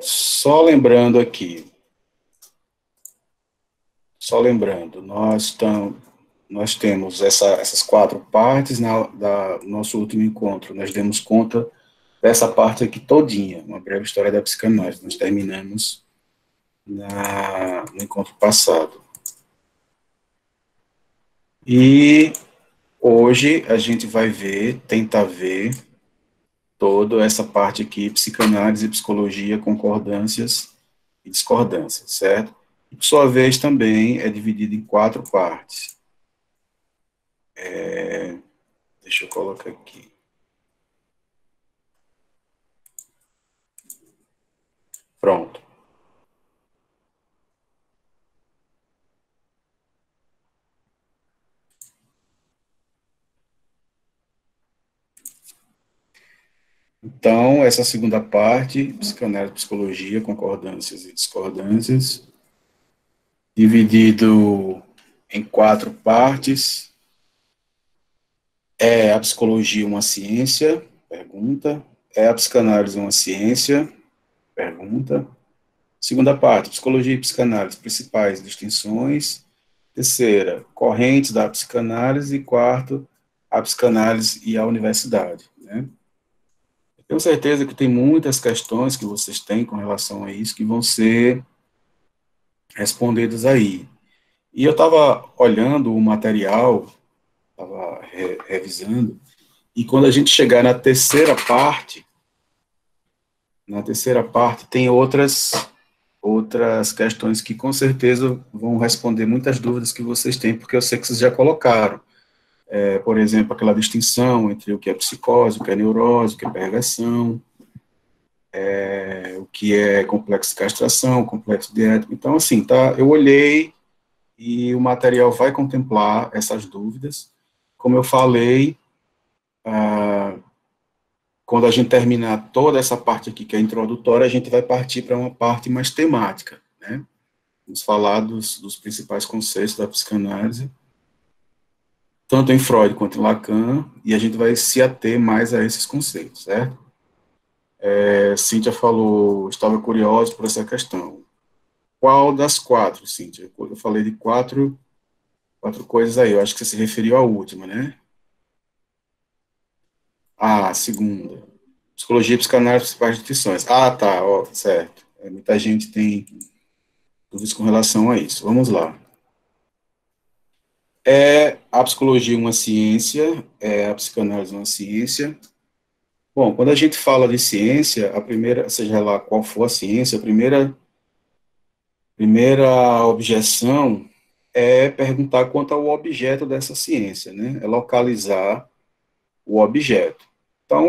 Só lembrando aqui, nós temos essas 4 partes da nosso último encontro. Nós demos conta dessa parte aqui todinha, uma breve história da psicanálise. Nós terminamos no encontro passado. E hoje a gente vai tentar ver toda essa parte aqui, psicanálise, psicologia, concordâncias e discordâncias, certo? E, por sua vez, também é dividido em 4 partes. Deixa eu colocar aqui. Pronto. Então, essa segunda parte, psicanálise, psicologia, concordâncias e discordâncias, dividido em 4 partes. É a psicologia uma ciência? Pergunta. É a psicanálise uma ciência? Pergunta. Segunda parte, psicologia e psicanálise, principais distinções. Terceira, correntes da psicanálise. E quarto, a psicanálise e a universidade, né? Eu tenho certeza que tem muitas questões que vocês têm com relação a isso que vão ser respondidas aí. E eu estava olhando o material, estava revisando, e quando a gente chegar na terceira parte tem outras questões que com certeza vão responder muitas dúvidas que vocês têm, porque eu sei que vocês já colocaram. Por exemplo, aquela distinção entre o que é psicose, o que é neurose, o que é perversão, o que é complexo de castração, complexo de Édipo. Então, assim, tá, eu olhei e o material vai contemplar essas dúvidas. Como eu falei, quando a gente terminar toda essa parte aqui, que é introdutória, a gente vai partir para uma parte mais temática, né? Vamos falar dos principais conceitos da psicanálise, tanto em Freud quanto em Lacan, e a gente vai se ater mais a esses conceitos, certo? Cíntia falou, estava curiosa por essa questão. Qual das 4, Cíntia? Eu falei de quatro coisas aí, eu acho que você se referiu à última, né? A segunda. Psicologia e psicanálise, principais distinções. Ah, tá, ó, certo. Muita gente tem dúvidas com relação a isso. Vamos lá. É a psicologia uma ciência? É a psicanálise uma ciência? Bom, quando a gente fala de ciência, a primeira, seja lá qual for a ciência, a primeira objeção é perguntar quanto ao objeto dessa ciência, né? É localizar o objeto. Então,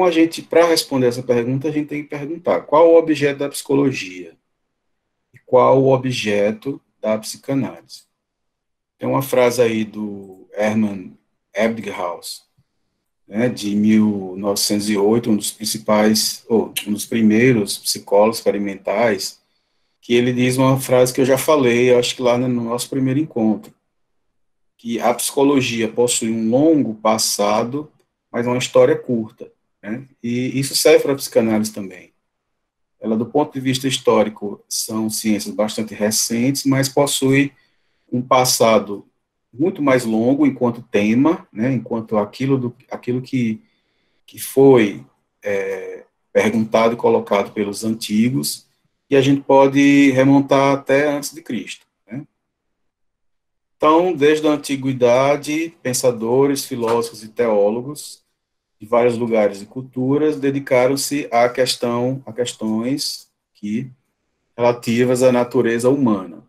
para responder essa pergunta, a gente tem que perguntar qual o objeto da psicologia e qual o objeto da psicanálise. Tem uma frase aí do Hermann Ebbinghaus, né, de 1908, um dos primeiros psicólogos experimentais, que ele diz uma frase que eu já falei, acho que lá no nosso primeiro encontro, que a psicologia possui um longo passado, mas uma história curta, né? E isso serve para a psicanálise também. Ela, do ponto de vista histórico, são ciências bastante recentes, mas possui um passado muito mais longo enquanto tema, né? Enquanto aquilo que foi perguntado e colocado pelos antigos, e a gente pode remontar até antes de Cristo, né? Então, desde a antiguidade, pensadores, filósofos e teólogos de vários lugares e culturas dedicaram-se a questões relativas à natureza humana,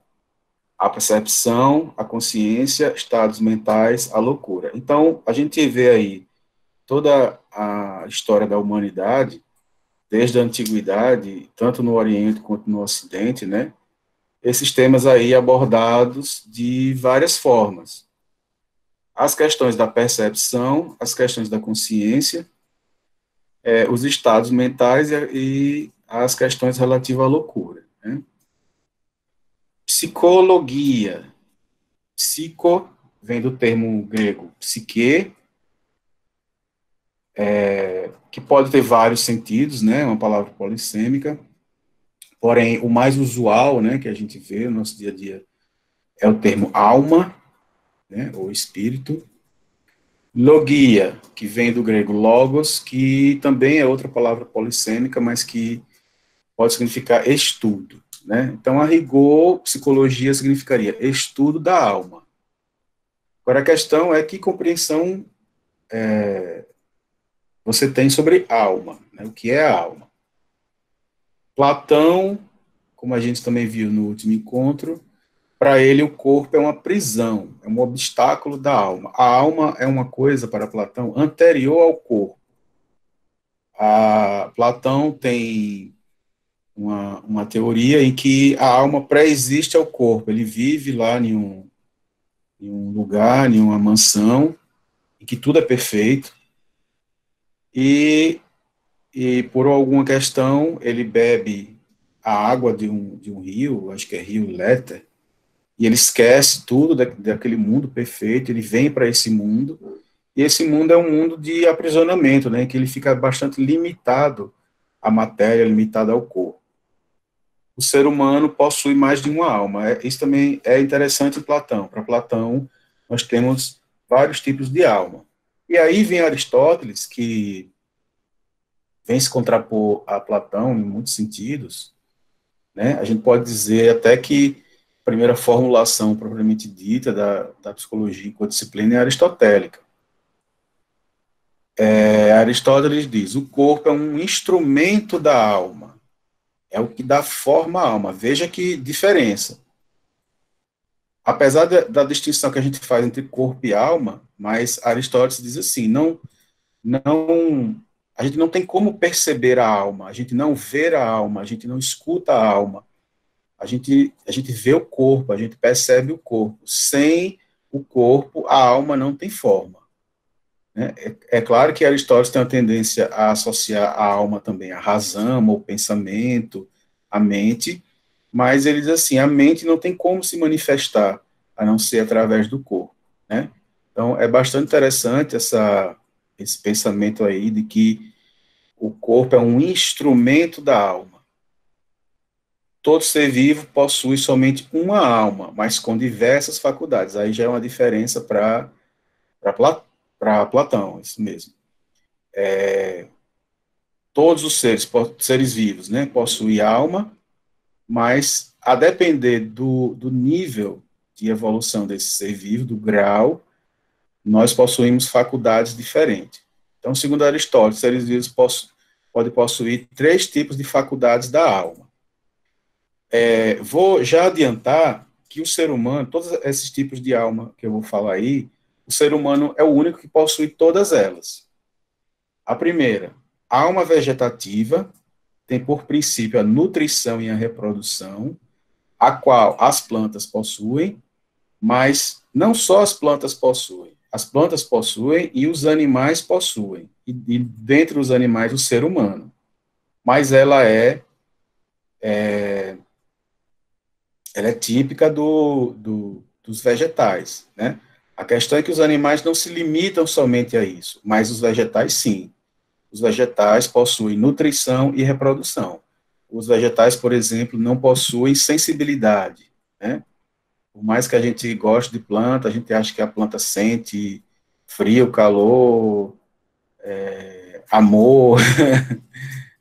à percepção, à consciência, estados mentais, à loucura. Então, a gente vê aí toda a história da humanidade, desde a antiguidade, tanto no Oriente quanto no Ocidente, né? Esses temas aí abordados de várias formas. As questões da percepção, as questões da consciência, os estados mentais e as questões relativas à loucura, né? Psicologia. Psico vem do termo grego psique, que pode ter vários sentidos, né? Uma palavra polissêmica. Porém, o mais usual, né, que a gente vê no nosso dia a dia é o termo alma, né, ou espírito. Logia, que vem do grego logos, que também é outra palavra polissêmica, mas que pode significar estudo, né? Então, a rigor, psicologia significaria estudo da alma. Agora, a questão é que compreensão você tem sobre alma, né? O que é a alma? Platão, como a gente também viu no último encontro, para ele o corpo é uma prisão, é um obstáculo da alma. A alma é uma coisa, para Platão, anterior ao corpo. Platão tem uma teoria em que a alma pré-existe ao corpo, ele vive lá em um lugar, em uma mansão, em que tudo é perfeito, e, e por alguma questão ele bebe a água de um rio, acho que é Rio Léter, e ele esquece tudo daquele mundo perfeito, ele vem para esse mundo, e esse mundo é um mundo de aprisionamento, né, que ele fica bastante limitado à matéria, limitado ao corpo. O ser humano possui mais de uma alma. Isso também é interessante em Platão. Para Platão, nós temos vários tipos de alma. E aí vem Aristóteles, que vem se contrapor a Platão em muitos sentidos, né? A gente pode dizer até que a primeira formulação propriamente dita da psicologia enquanto disciplina é aristotélica. Aristóteles diz: o corpo é um instrumento da alma, é o que dá forma à alma. Veja que diferença. Apesar da distinção que a gente faz entre corpo e alma, mas Aristóteles diz assim: não, a gente não tem como perceber a alma, a gente não vê a alma, a gente não escuta a alma, a gente vê o corpo, a gente percebe o corpo. Sem o corpo, a alma não tem forma. Né? É claro que Aristóteles tem uma tendência a associar a alma também à razão, ao pensamento, à mente, mas ele diz assim, a mente não tem como se manifestar a não ser através do corpo, né? Então, é bastante interessante esse pensamento aí de que o corpo é um instrumento da alma. Todo ser vivo possui somente uma alma, mas com diversas faculdades. Aí já é uma diferença para Platão, isso mesmo. Todos os seres vivos, né, possuem alma, mas a depender do nível de evolução desse ser vivo, do grau, nós possuímos faculdades diferentes. Então, segundo Aristóteles, seres vivos podem possuir três tipos de faculdades da alma. Vou já adiantar que o ser humano, todos esses tipos de alma que eu vou falar aí, o ser humano é o único que possui todas elas. A primeira, a alma vegetativa, tem por princípio a nutrição e a reprodução, a qual as plantas possuem, mas não só as plantas possuem e os animais possuem, e dentre os animais o ser humano, mas ela é típica dos vegetais, né? A questão é que os animais não se limitam somente a isso, mas os vegetais sim. Os vegetais possuem nutrição e reprodução. Os vegetais, por exemplo, não possuem sensibilidade, né? Por mais que a gente goste de planta, a gente acha que a planta sente frio, calor, amor,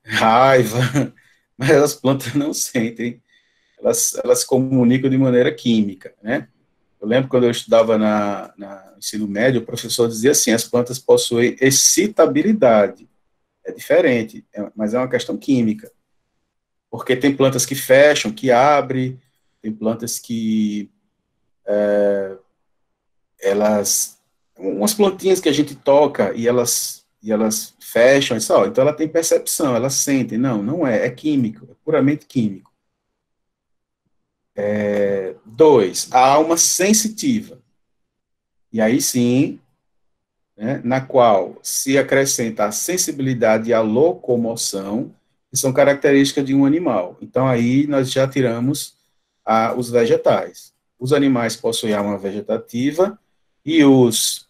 raiva, mas as plantas não sentem, elas se comunicam de maneira química, né? Eu lembro quando eu estudava no ensino médio, o professor dizia assim, as plantas possuem excitabilidade, é diferente, mas é uma questão química, porque tem plantas que fecham, que abrem, tem plantas que elas, umas plantinhas que a gente toca e elas fecham, então ela tem percepção, ela sente, não é químico, é puramente químico. Dois, a alma sensitiva, e aí sim, né, na qual se acrescenta a sensibilidade e a locomoção, que são características de um animal. Então aí nós já tiramos os vegetais. Os animais possuem alma vegetativa e os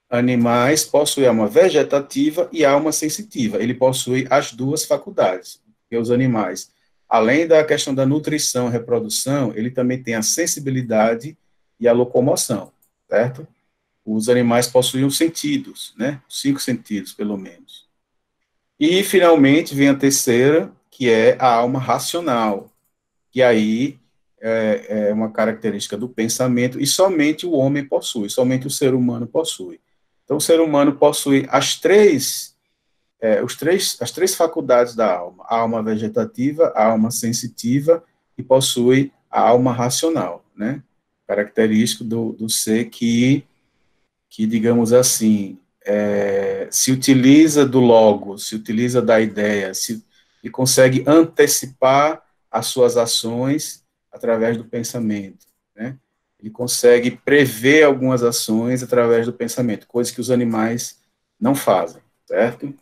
animais possuem alma vegetativa e alma sensitiva. Ele possui as duas faculdades, porque os animais além da questão da nutrição, reprodução, ele também tem a sensibilidade e a locomoção, certo? Os animais possuem os sentidos, né? 5 sentidos, pelo menos. E, finalmente, vem a terceira, que é a alma racional, que aí é uma característica do pensamento e somente o homem possui, somente o ser humano possui. Então, o ser humano possui as três faculdades da alma: a alma vegetativa, a alma sensitiva e possui a alma racional, né? Característico do ser que, digamos assim, se utiliza do logo, se utiliza da ideia, e consegue antecipar as suas ações através do pensamento, né? Ele consegue prever algumas ações através do pensamento, coisas que os animais não fazem, certo?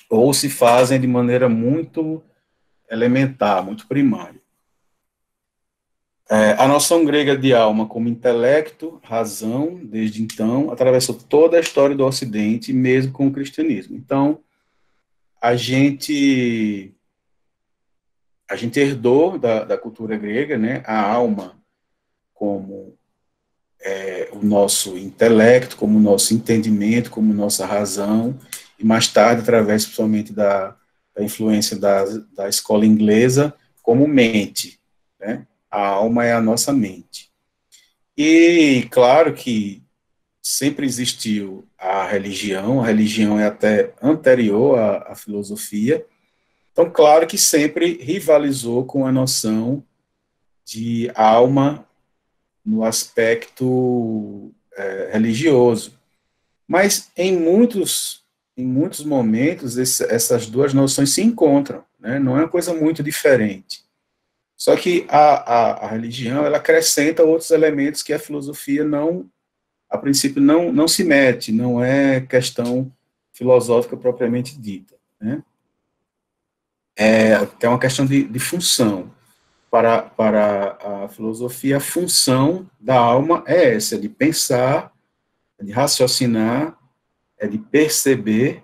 Ou se fazem de maneira muito elementar, muito primária. A noção grega de alma como intelecto, razão, desde então, atravessou toda a história do Ocidente, mesmo com o cristianismo. Então, a gente, a gente herdou da cultura grega, né, a alma como o nosso intelecto, como o nosso entendimento, como nossa razão, e mais tarde, através principalmente da influência da escola inglesa, como mente, né? A alma é a nossa mente. E, claro que sempre existiu a religião é até anterior à filosofia, então, claro que sempre rivalizou com a noção de alma no aspecto religioso. Mas em muitos momentos, essas duas noções se encontram, né? Não é uma coisa muito diferente. Só que a religião, ela acrescenta outros elementos que a filosofia não, a princípio, não se mete, não é questão filosófica propriamente dita, né? É uma questão de função. Para a filosofia, a função da alma é essa, de pensar, de raciocinar, de perceber,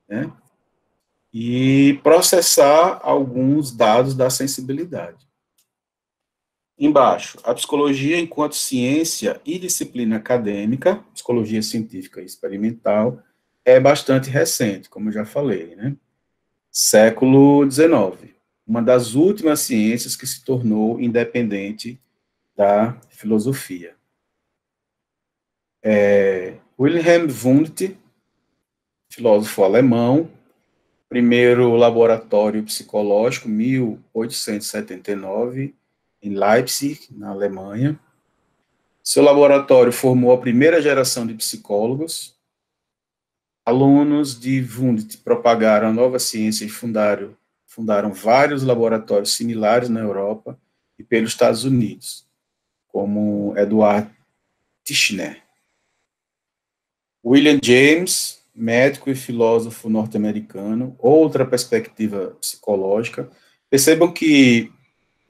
né, e processar alguns dados da sensibilidade. Embaixo, a psicologia enquanto ciência e disciplina acadêmica, psicologia científica e experimental, é bastante recente, como eu já falei, né? Século XIX, uma das últimas ciências que se tornou independente da filosofia. Wilhelm Wundt, filósofo alemão, primeiro laboratório psicológico, 1879, em Leipzig, na Alemanha. Seu laboratório formou a primeira geração de psicólogos. Alunos de Wundt propagaram a nova ciência e fundaram vários laboratórios similares na Europa e pelos Estados Unidos, como Eduard Titchener. William James, médico e filósofo norte-americano, outra perspectiva psicológica. Percebam que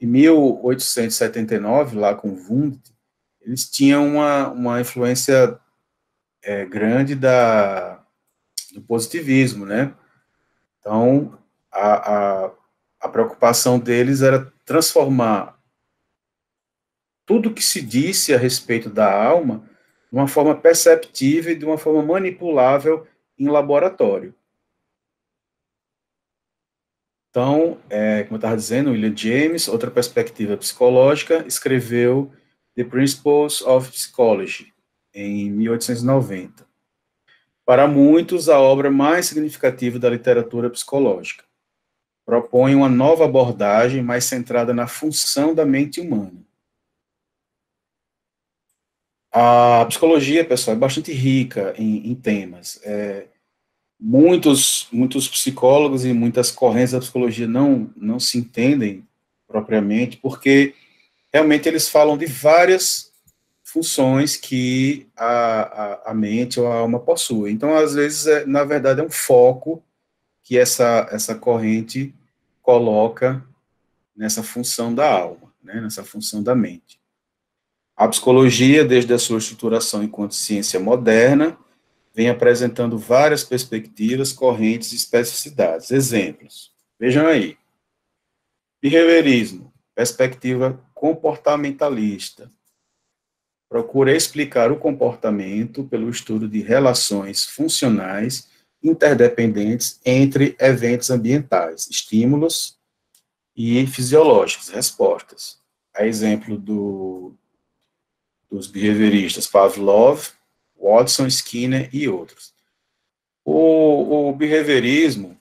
em 1879, lá com Wundt, eles tinham uma influência grande do positivismo, né? Então, a preocupação deles era transformar tudo que se disse a respeito da alma de uma forma perceptível e de uma forma manipulável em laboratório. Então, como eu estava dizendo, William James, outra perspectiva psicológica, escreveu The Principles of Psychology, em 1890. Para muitos, a obra mais significativa da literatura psicológica. Propõe uma nova abordagem mais centrada na função da mente humana. A psicologia, pessoal, é bastante rica em temas. Muitos psicólogos e muitas correntes da psicologia não se entendem propriamente, porque realmente eles falam de várias funções que a mente ou a alma possui. Então, às vezes, na verdade, é um foco que essa corrente coloca nessa função da alma, né, nessa função da mente. A psicologia, desde a sua estruturação enquanto ciência moderna, vem apresentando várias perspectivas, correntes e especificidades. Exemplos. Vejam aí. Behaviorismo, perspectiva comportamentalista. Procura explicar o comportamento pelo estudo de relações funcionais interdependentes entre eventos ambientais, estímulos e fisiológicos, respostas. A exemplo dos behavioristas Pavlov, Watson, Skinner e outros. O behaviorismo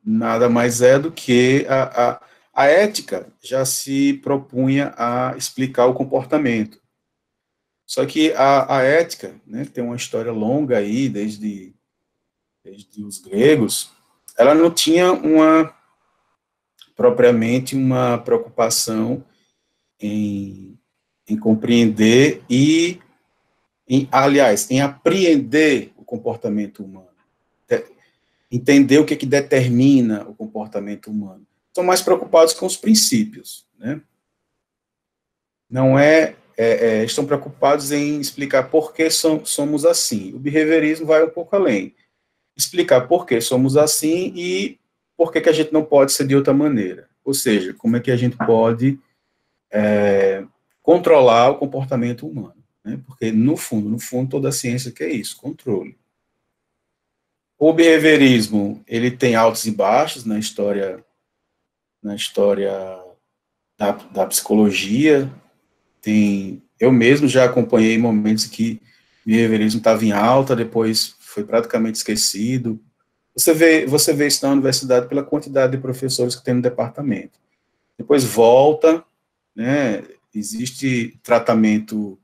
nada mais é do que a ética já se propunha a explicar o comportamento. Só que a ética, né, tem uma história longa aí, desde os gregos, ela não tinha propriamente uma preocupação em compreender aliás, em apreender o comportamento humano, entender o que determina o comportamento humano. Estão mais preocupados com os princípios, né? Não estão preocupados em explicar por que somos assim. O behaviorismo vai um pouco além. Explicar por que somos assim e por que a gente não pode ser de outra maneira. Ou seja, como é que a gente pode controlar o comportamento humano. Né? Porque, no fundo, toda a ciência quer isso, controle. O behaviorismo, ele tem altos e baixos na história da psicologia. Eu mesmo já acompanhei momentos que o behaviorismo estava em alta, depois foi praticamente esquecido. Você vê isso na universidade pela quantidade de professores que tem no departamento. Depois volta, né, existe tratamento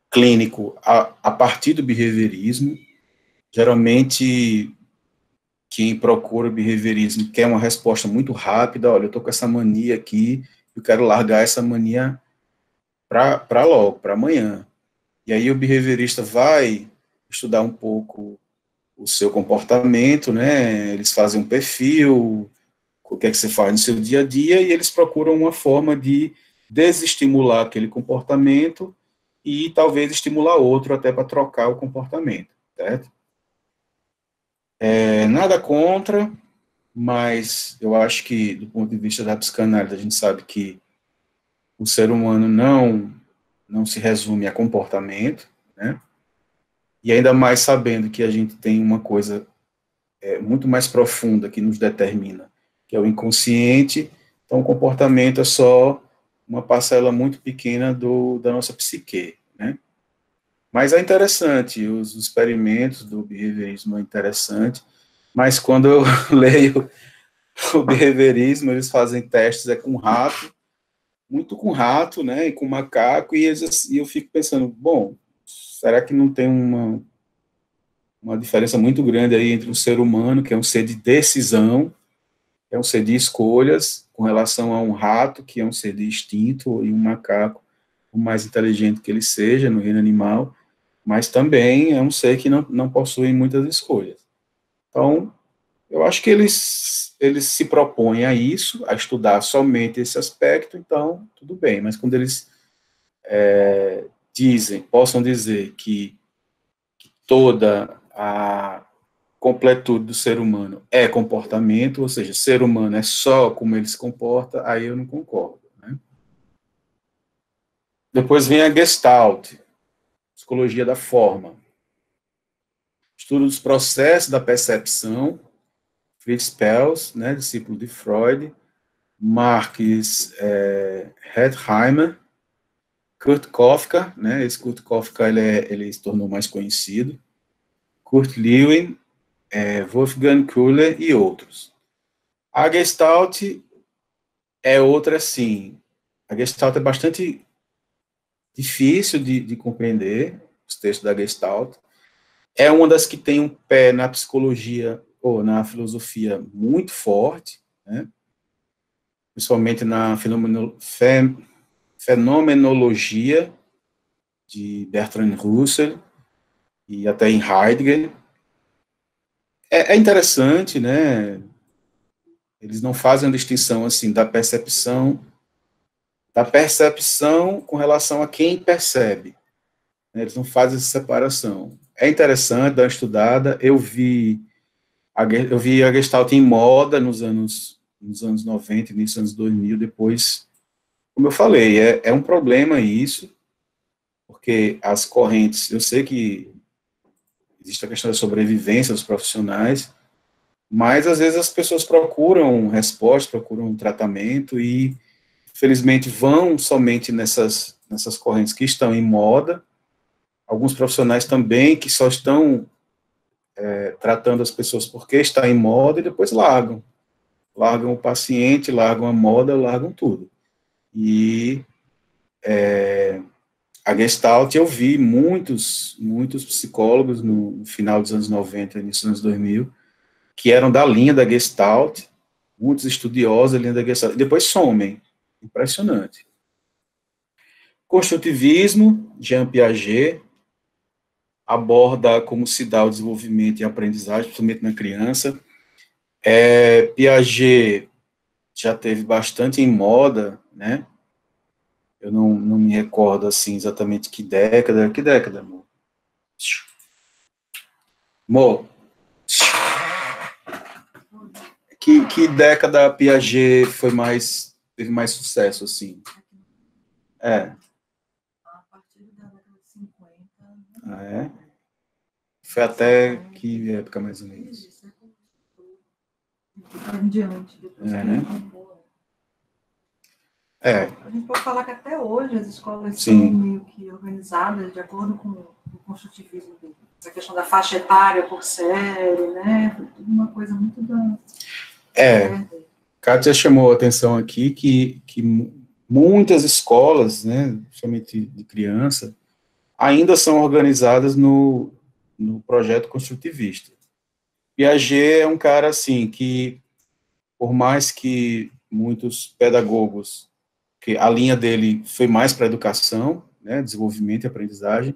clínico a partir do behaviorismo. Geralmente, quem procura o behaviorismo quer uma resposta muito rápida. Olha, eu estou com essa mania aqui, eu quero largar essa mania para logo, para amanhã. E aí o behaviorista vai estudar um pouco o seu comportamento, né? Eles fazem um perfil, o que é que você faz no seu dia a dia, e eles procuram uma forma de desestimular aquele comportamento e talvez estimular outro até para trocar o comportamento, certo? Nada contra, mas eu acho que, do ponto de vista da psicanálise, a gente sabe que o ser humano não se resume a comportamento, né? E ainda mais sabendo que a gente tem uma coisa muito mais profunda que nos determina, que é o inconsciente. Então, o comportamento é só uma parcela muito pequena da nossa psique, né? Mas é interessante, os experimentos do behaviorismo é interessante, mas quando eu leio o behaviorismo, eles fazem testes com rato, muito com rato, né, e com macaco, e eu fico pensando, bom, será que não tem uma diferença muito grande aí entre um ser humano, que é um ser de decisão, é um ser de escolhas, com relação a um rato, que é um ser de instinto, e um macaco, o mais inteligente que ele seja no reino animal, mas também é um ser que não possui muitas escolhas. Então, eu acho que eles se propõem a isso, a estudar somente esse aspecto, então, tudo bem, mas quando eles possam dizer que toda a completude do ser humano é comportamento, ou seja, ser humano é só como ele se comporta, aí eu não concordo. Né? Depois vem a Gestalt, psicologia da forma. Estudo dos processos da percepção, Fritz Perls, né, discípulo de Freud, Marx Horkheimer, Kurt Koffka, né, esse Kurt Koffka ele se tornou mais conhecido, Kurt Lewin, Wolfgang Köhler e outros. A Gestalt é outra, assim, a Gestalt é bastante difícil de compreender, os textos da Gestalt. É uma das que tem um pé na psicologia ou na filosofia muito forte, né? Principalmente na fenomenologia de Bertrand Russell e até em Heidegger. É interessante, né? Eles não fazem a distinção assim da percepção com relação a quem percebe. Né? Eles não fazem essa separação. É interessante dar uma estudada. Eu vi Eu vi a Gestalt em moda nos anos 90, início dos anos 2000, depois, como eu falei, é um problema isso, porque as correntes, eu sei que existe a questão da sobrevivência dos profissionais, mas às vezes as pessoas procuram resposta, procuram tratamento e, felizmente, vão somente nessas correntes que estão em moda. Alguns profissionais também que só estão tratando as pessoas porque está em moda e depois largam. Largam o paciente, largam a moda, largam tudo. E a Gestalt, eu vi muitos psicólogos no final dos anos 90, início dos anos 2000, que eram da linha da Gestalt, muitos estudiosos da linha da Gestalt, e depois somem. Impressionante. Construtivismo, Jean Piaget, aborda como se dá o desenvolvimento e a aprendizagem, principalmente na criança. Piaget já teve bastante em moda, né? Eu não me recordo, assim, exatamente que década, amor? Amor, que década a Piaget teve mais sucesso, assim? É. A partir da década de 50. Ah, é? Foi até que época, mais ou menos? Em diante, depois É, né? A gente pode falar que até hoje as escolas Sim. são meio que organizadas de acordo com o construtivismo dele. A questão da faixa etária por série, né? Tudo uma coisa muito da... Kátia chamou a atenção aqui que muitas escolas, né, principalmente de criança, ainda são organizadas no projeto construtivista. Piaget é um cara, assim, que, por mais que muitos pedagogos, que a linha dele foi mais para a educação, né, desenvolvimento e aprendizagem,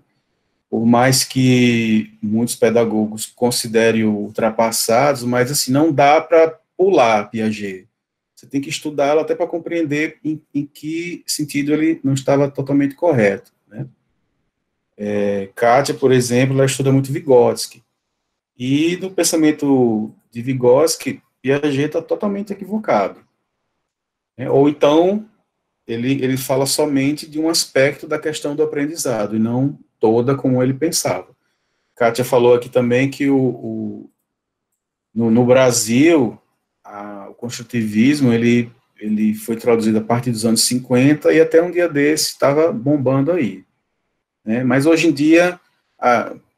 por mais que muitos pedagogos considerem ultrapassados, mas, assim, não dá para pular Piaget. Você tem que estudá-lo até para compreender em que sentido ele não estava totalmente correto, né? Kátia, por exemplo, ela estuda muito Vygotsky. E no pensamento de Vygotsky, Piaget está totalmente equivocado, né? Ou então, ele fala somente de um aspecto da questão do aprendizado, e não toda como ele pensava. Kátia falou aqui também que no Brasil, o construtivismo, ele foi traduzido a partir dos anos 50 e até um dia desse estava bombando aí, né? Mas hoje em dia,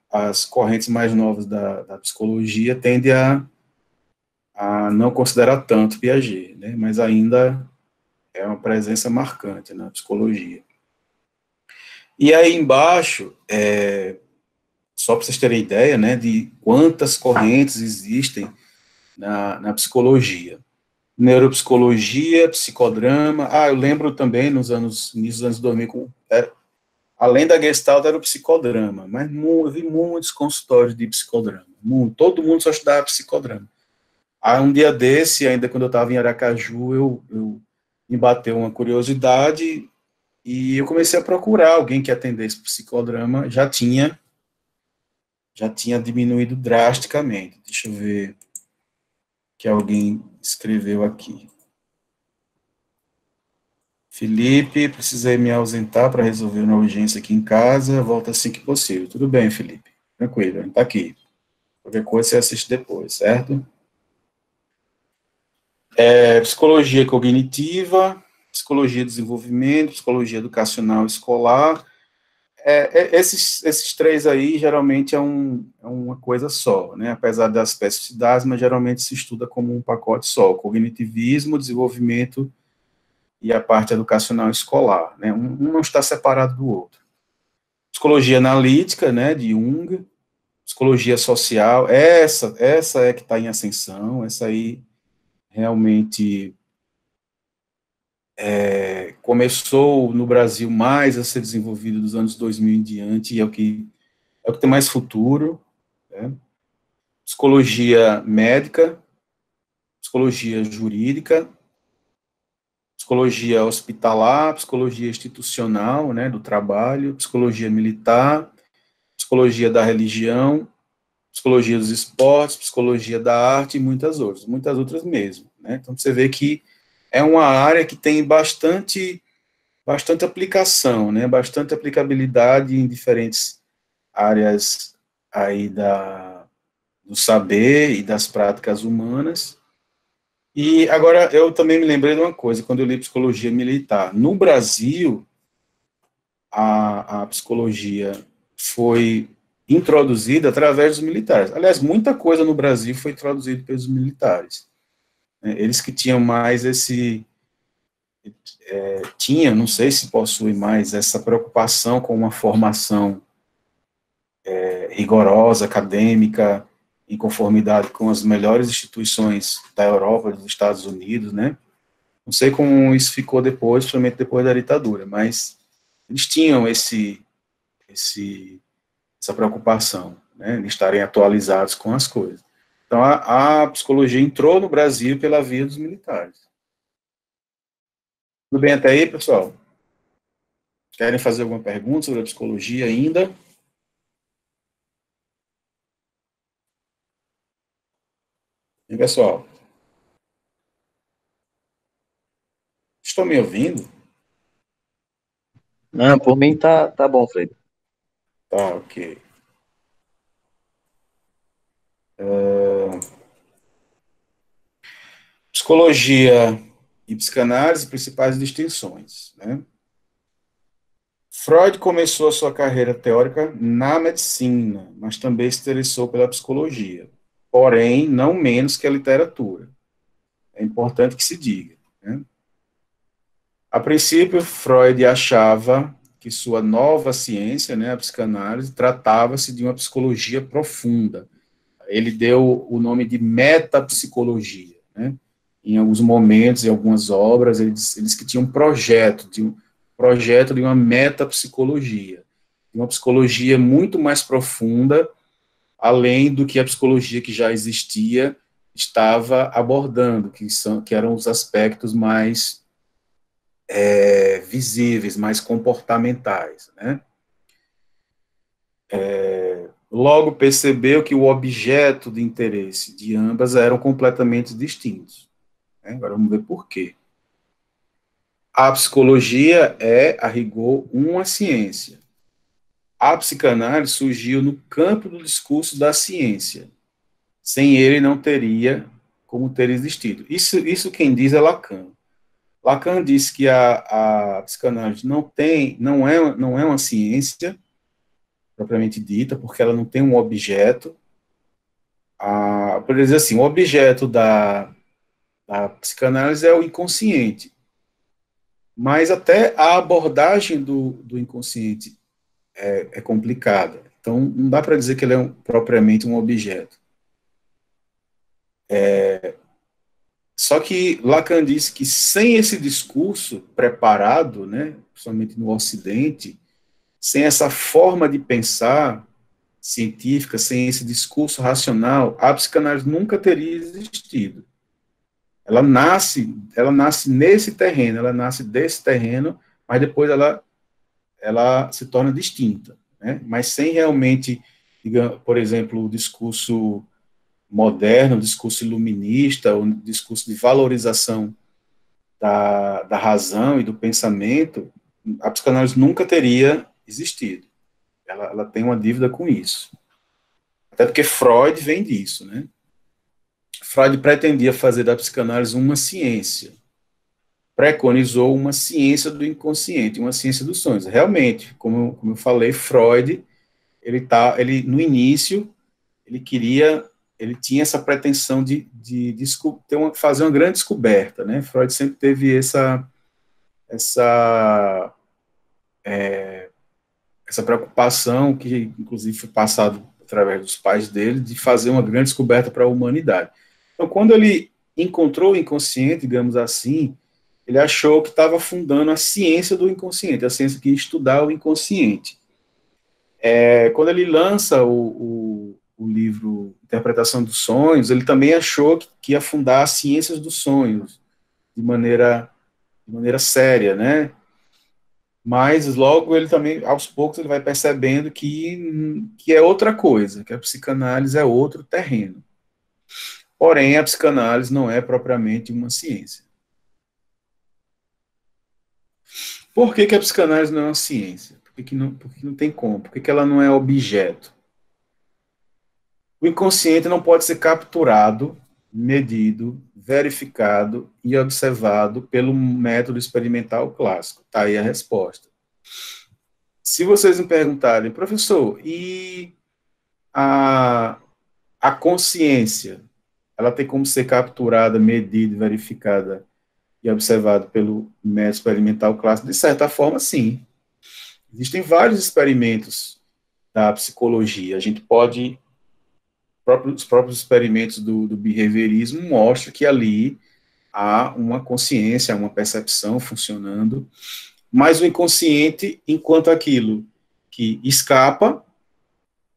as correntes mais novas da psicologia tendem a não considerar tanto Piaget, né? Mas ainda é uma presença marcante na psicologia. E aí embaixo, só para vocês terem ideia, né, de quantas correntes existem na psicologia. Neuropsicologia, psicodrama. Eu lembro também, início dos anos 2000, além da Gestalt, era o psicodrama, mas eu vi muitos consultórios de psicodrama. Todo mundo só estudava psicodrama. Um dia desse, ainda quando eu estava em Aracaju, eu me bateu uma curiosidade e eu comecei a procurar alguém que atendesse psicodrama. Já tinha diminuído drasticamente. Deixa eu ver que alguém escreveu aqui. Felipe, precisei me ausentar para resolver uma urgência aqui em casa, volta assim que possível. Tudo bem, Felipe. Tranquilo, a gente está aqui. Qualquer coisa você assiste depois, certo? Psicologia cognitiva, psicologia de desenvolvimento, psicologia educacional escolar. Esses três aí, geralmente, é uma coisa só, né? Apesar das especificidades, mas geralmente se estuda como um pacote só. Cognitivismo, desenvolvimento e a parte educacional escolar, né? Um não está separado do outro. Psicologia analítica, né, de Jung, psicologia social, essa é que está em ascensão, essa aí realmente começou no Brasil mais a ser desenvolvida dos anos 2000 em diante, e é o que tem mais futuro, né? Psicologia médica, psicologia jurídica, psicologia hospitalar, psicologia institucional, né, do trabalho, psicologia militar, psicologia da religião, psicologia dos esportes, psicologia da arte e muitas outras mesmo, né? Então, você vê que é uma área que tem bastante aplicação, né? Bastante aplicabilidade em diferentes áreas aí do saber e das práticas humanas. E agora eu também me lembrei de uma coisa, quando eu li psicologia militar. No Brasil, a psicologia foi introduzida através dos militares. Aliás, muita coisa no Brasil foi introduzida pelos militares. Eles que tinham mais não sei se possui mais essa preocupação com uma formação rigorosa, acadêmica, em conformidade com as melhores instituições da Europa, dos Estados Unidos, né? Não sei como isso ficou depois, principalmente depois da ditadura, mas eles tinham essa preocupação, né, de estarem atualizados com as coisas. Então, a psicologia entrou no Brasil pela via dos militares. Tudo bem até aí, pessoal? Querem fazer alguma pergunta sobre a psicologia ainda? E, pessoal, estão me ouvindo? Não, por mim tá bom, Fred. Tá, ok. Psicologia e psicanálise, principais distinções, né? Freud começou a sua carreira teórica na medicina, mas também se interessou pela psicologia, porém, não menos que a literatura. É importante que se diga, né? A princípio, Freud achava que sua nova ciência, né, a psicanálise, tratava-se de uma psicologia profunda. Ele deu o nome de metapsicologia, né? Em alguns momentos, em algumas obras, eles que tinham um projeto de uma metapsicologia, de uma psicologia muito mais profunda, além do que a psicologia que já existia estava abordando, que eram os aspectos mais visíveis, mais comportamentais, né? Logo percebeu que o objeto de interesse de ambas eram completamente distintos, né? Agora vamos ver por quê. A psicologia é, a rigor, uma ciência. A psicanálise surgiu no campo do discurso da ciência. Sem ele não teria como ter existido. Isso quem diz é Lacan. Lacan disse que a psicanálise não é uma ciência propriamente dita, porque ela não tem um objeto. Por dizer assim, o objeto da psicanálise é o inconsciente. Mas até a abordagem do inconsciente é complicada. Então, não dá para dizer que ele é propriamente um objeto. Só que Lacan disse que sem esse discurso preparado, né, principalmente no Ocidente, sem essa forma de pensar científica, sem esse discurso racional, a psicanálise nunca teria existido. Ela nasce nesse terreno, ela nasce desse terreno, mas depois ela se torna distinta, né? Mas sem realmente, digamos, por exemplo, o discurso moderno, o discurso iluminista, o discurso de valorização da razão e do pensamento, a psicanálise nunca teria existido. Ela tem uma dívida com isso. Até porque Freud vem disso, né? Freud pretendia fazer da psicanálise uma ciência. Preconizou uma ciência do inconsciente, uma ciência dos sonhos. Realmente, como eu falei, Freud, no início, ele tinha essa pretensão de fazer uma grande descoberta, né? Freud sempre teve essa preocupação, que inclusive foi passado através dos pais dele, de fazer uma grande descoberta para a humanidade. Então, quando ele encontrou o inconsciente, digamos assim, ele achou que estava fundando a ciência do inconsciente, a ciência que ia estudar o inconsciente. Quando ele lança o livro Interpretação dos Sonhos, ele também achou que ia fundar as ciências dos sonhos de maneira séria, né? mas logo ele também, aos poucos, ele vai percebendo que é outra coisa, que a psicanálise é outro terreno. Porém, a psicanálise não é propriamente uma ciência. Por que a psicanálise não é uma ciência? Por que não tem como? Por que ela não é objeto? O inconsciente não pode ser capturado, medido, verificado e observado pelo método experimental clássico. Está aí a resposta. Se vocês me perguntarem, professor, e a consciência, ela tem como ser capturada, medida, verificada e observada pelo método experimental clássico? De certa forma, sim. Existem vários experimentos da psicologia. A gente pode, os próprios experimentos do behaviorismo mostram que ali há uma consciência, uma percepção funcionando, mas o inconsciente, enquanto aquilo que escapa,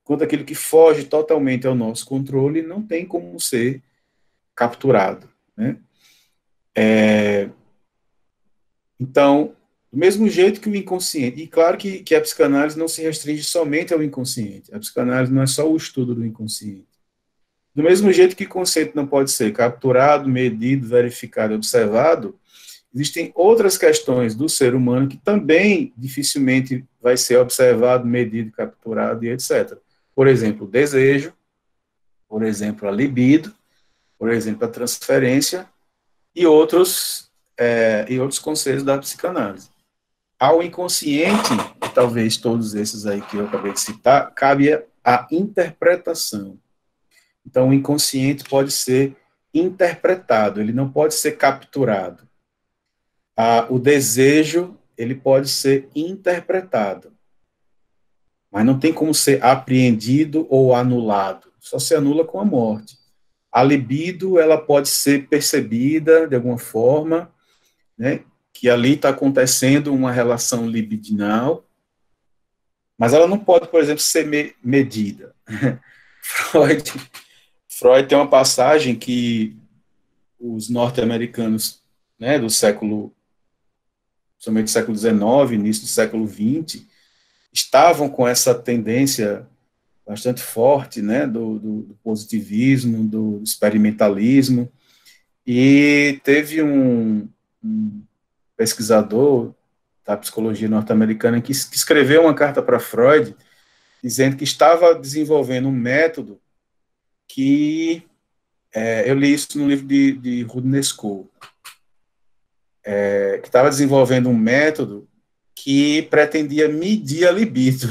enquanto aquilo que foge totalmente ao nosso controle, não tem como ser capturado, né? Então, do mesmo jeito que o inconsciente, e claro que a psicanálise não se restringe somente ao inconsciente, a psicanálise não é só o estudo do inconsciente. Do mesmo jeito que o conceito não pode ser capturado, medido, verificado, observado, existem outras questões do ser humano que também dificilmente vai ser observado, medido, capturado e etc. Por exemplo, o desejo, por exemplo, a libido, por exemplo, a transferência e outros conceitos da psicanálise. Ao inconsciente, talvez todos esses aí que eu acabei de citar, cabe a interpretação. Então, o inconsciente pode ser interpretado, ele não pode ser capturado. O desejo, ele pode ser interpretado, mas não tem como ser apreendido ou anulado, só se anula com a morte. A libido, ela pode ser percebida de alguma forma, né, que ali está acontecendo uma relação libidinal, mas ela não pode, por exemplo, ser medida. Freud tem uma passagem que os norte-americanos, né, do século, somente do século XIX, início do século XX, estavam com essa tendência bastante forte, né, do positivismo, do experimentalismo, e teve um pesquisador da psicologia norte-americana que escreveu uma carta para Freud, dizendo que estava desenvolvendo um método que, eu li isso no livro de Rudnesco, que estava desenvolvendo um método que pretendia medir a libido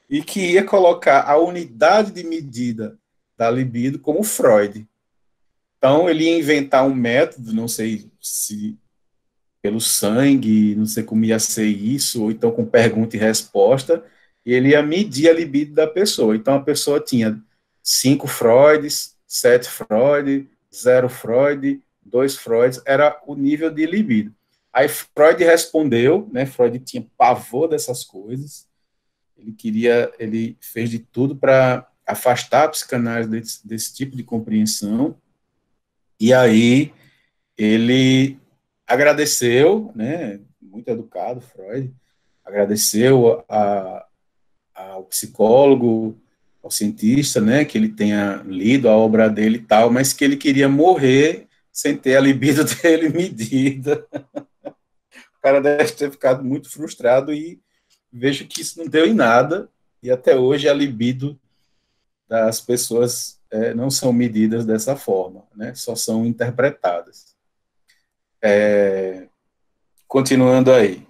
e que ia colocar a unidade de medida da libido como Freud. Então, ele ia inventar um método, não sei se pelo sangue, não sei como ia ser isso, ou então com pergunta e resposta, e ele ia medir a libido da pessoa. Então, a pessoa tinha 5 Freuds, 7 Freud, 0 Freud, 2 Freuds, era o nível de libido. Aí Freud respondeu, né, Freud tinha pavor dessas coisas, ele fez de tudo para afastar a psicanálise desse tipo de compreensão, e aí ele agradeceu, né, muito educado, Freud, agradeceu ao psicólogo, ao cientista, né, que ele tenha lido a obra dele e tal, mas que ele queria morrer sem ter a libido dele medida. O cara deve ter ficado muito frustrado e vejo que isso não deu em nada, e até hoje a libido das pessoas não são medidas dessa forma, né, só são interpretadas. Continuando aí.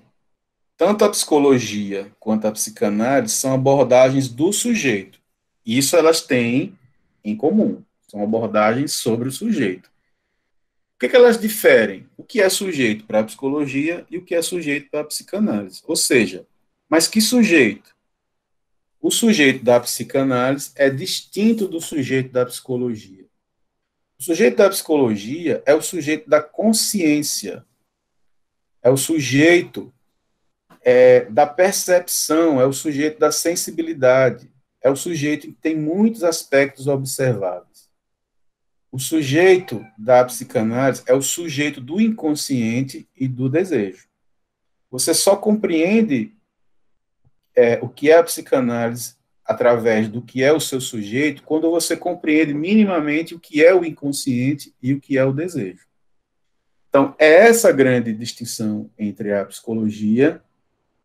Tanto a psicologia quanto a psicanálise são abordagens do sujeito. Isso elas têm em comum. São abordagens sobre o sujeito. O que elas diferem? O que é sujeito para a psicologia e o que é sujeito para a psicanálise? Ou seja, mas que sujeito? O sujeito da psicanálise é distinto do sujeito da psicologia. O sujeito da psicologia é o sujeito da consciência, é o sujeito da percepção, é o sujeito da sensibilidade, é o sujeito que tem muitos aspectos observáveis. O sujeito da psicanálise é o sujeito do inconsciente e do desejo. Você só compreende o que é a psicanálise através do que é o seu sujeito quando você compreende minimamente o que é o inconsciente e o que é o desejo. Então, é essa grande distinção entre a psicologia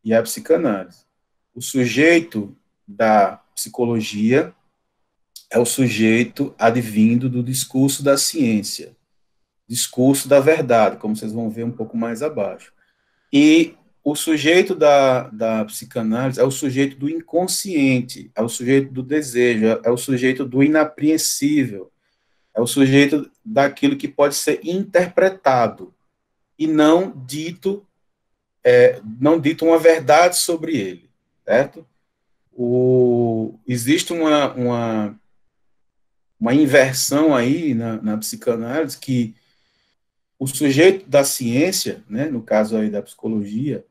e a psicanálise. O sujeito da psicologia é o sujeito advindo do discurso da ciência, discurso da verdade, como vocês vão ver um pouco mais abaixo. E o sujeito da psicanálise é o sujeito do inconsciente, é o sujeito do desejo, é o sujeito do inapreensível, é o sujeito daquilo que pode ser interpretado e não dito uma verdade sobre ele, certo? Existe uma inversão aí na psicanálise que o sujeito da ciência, né, no caso aí da psicologia,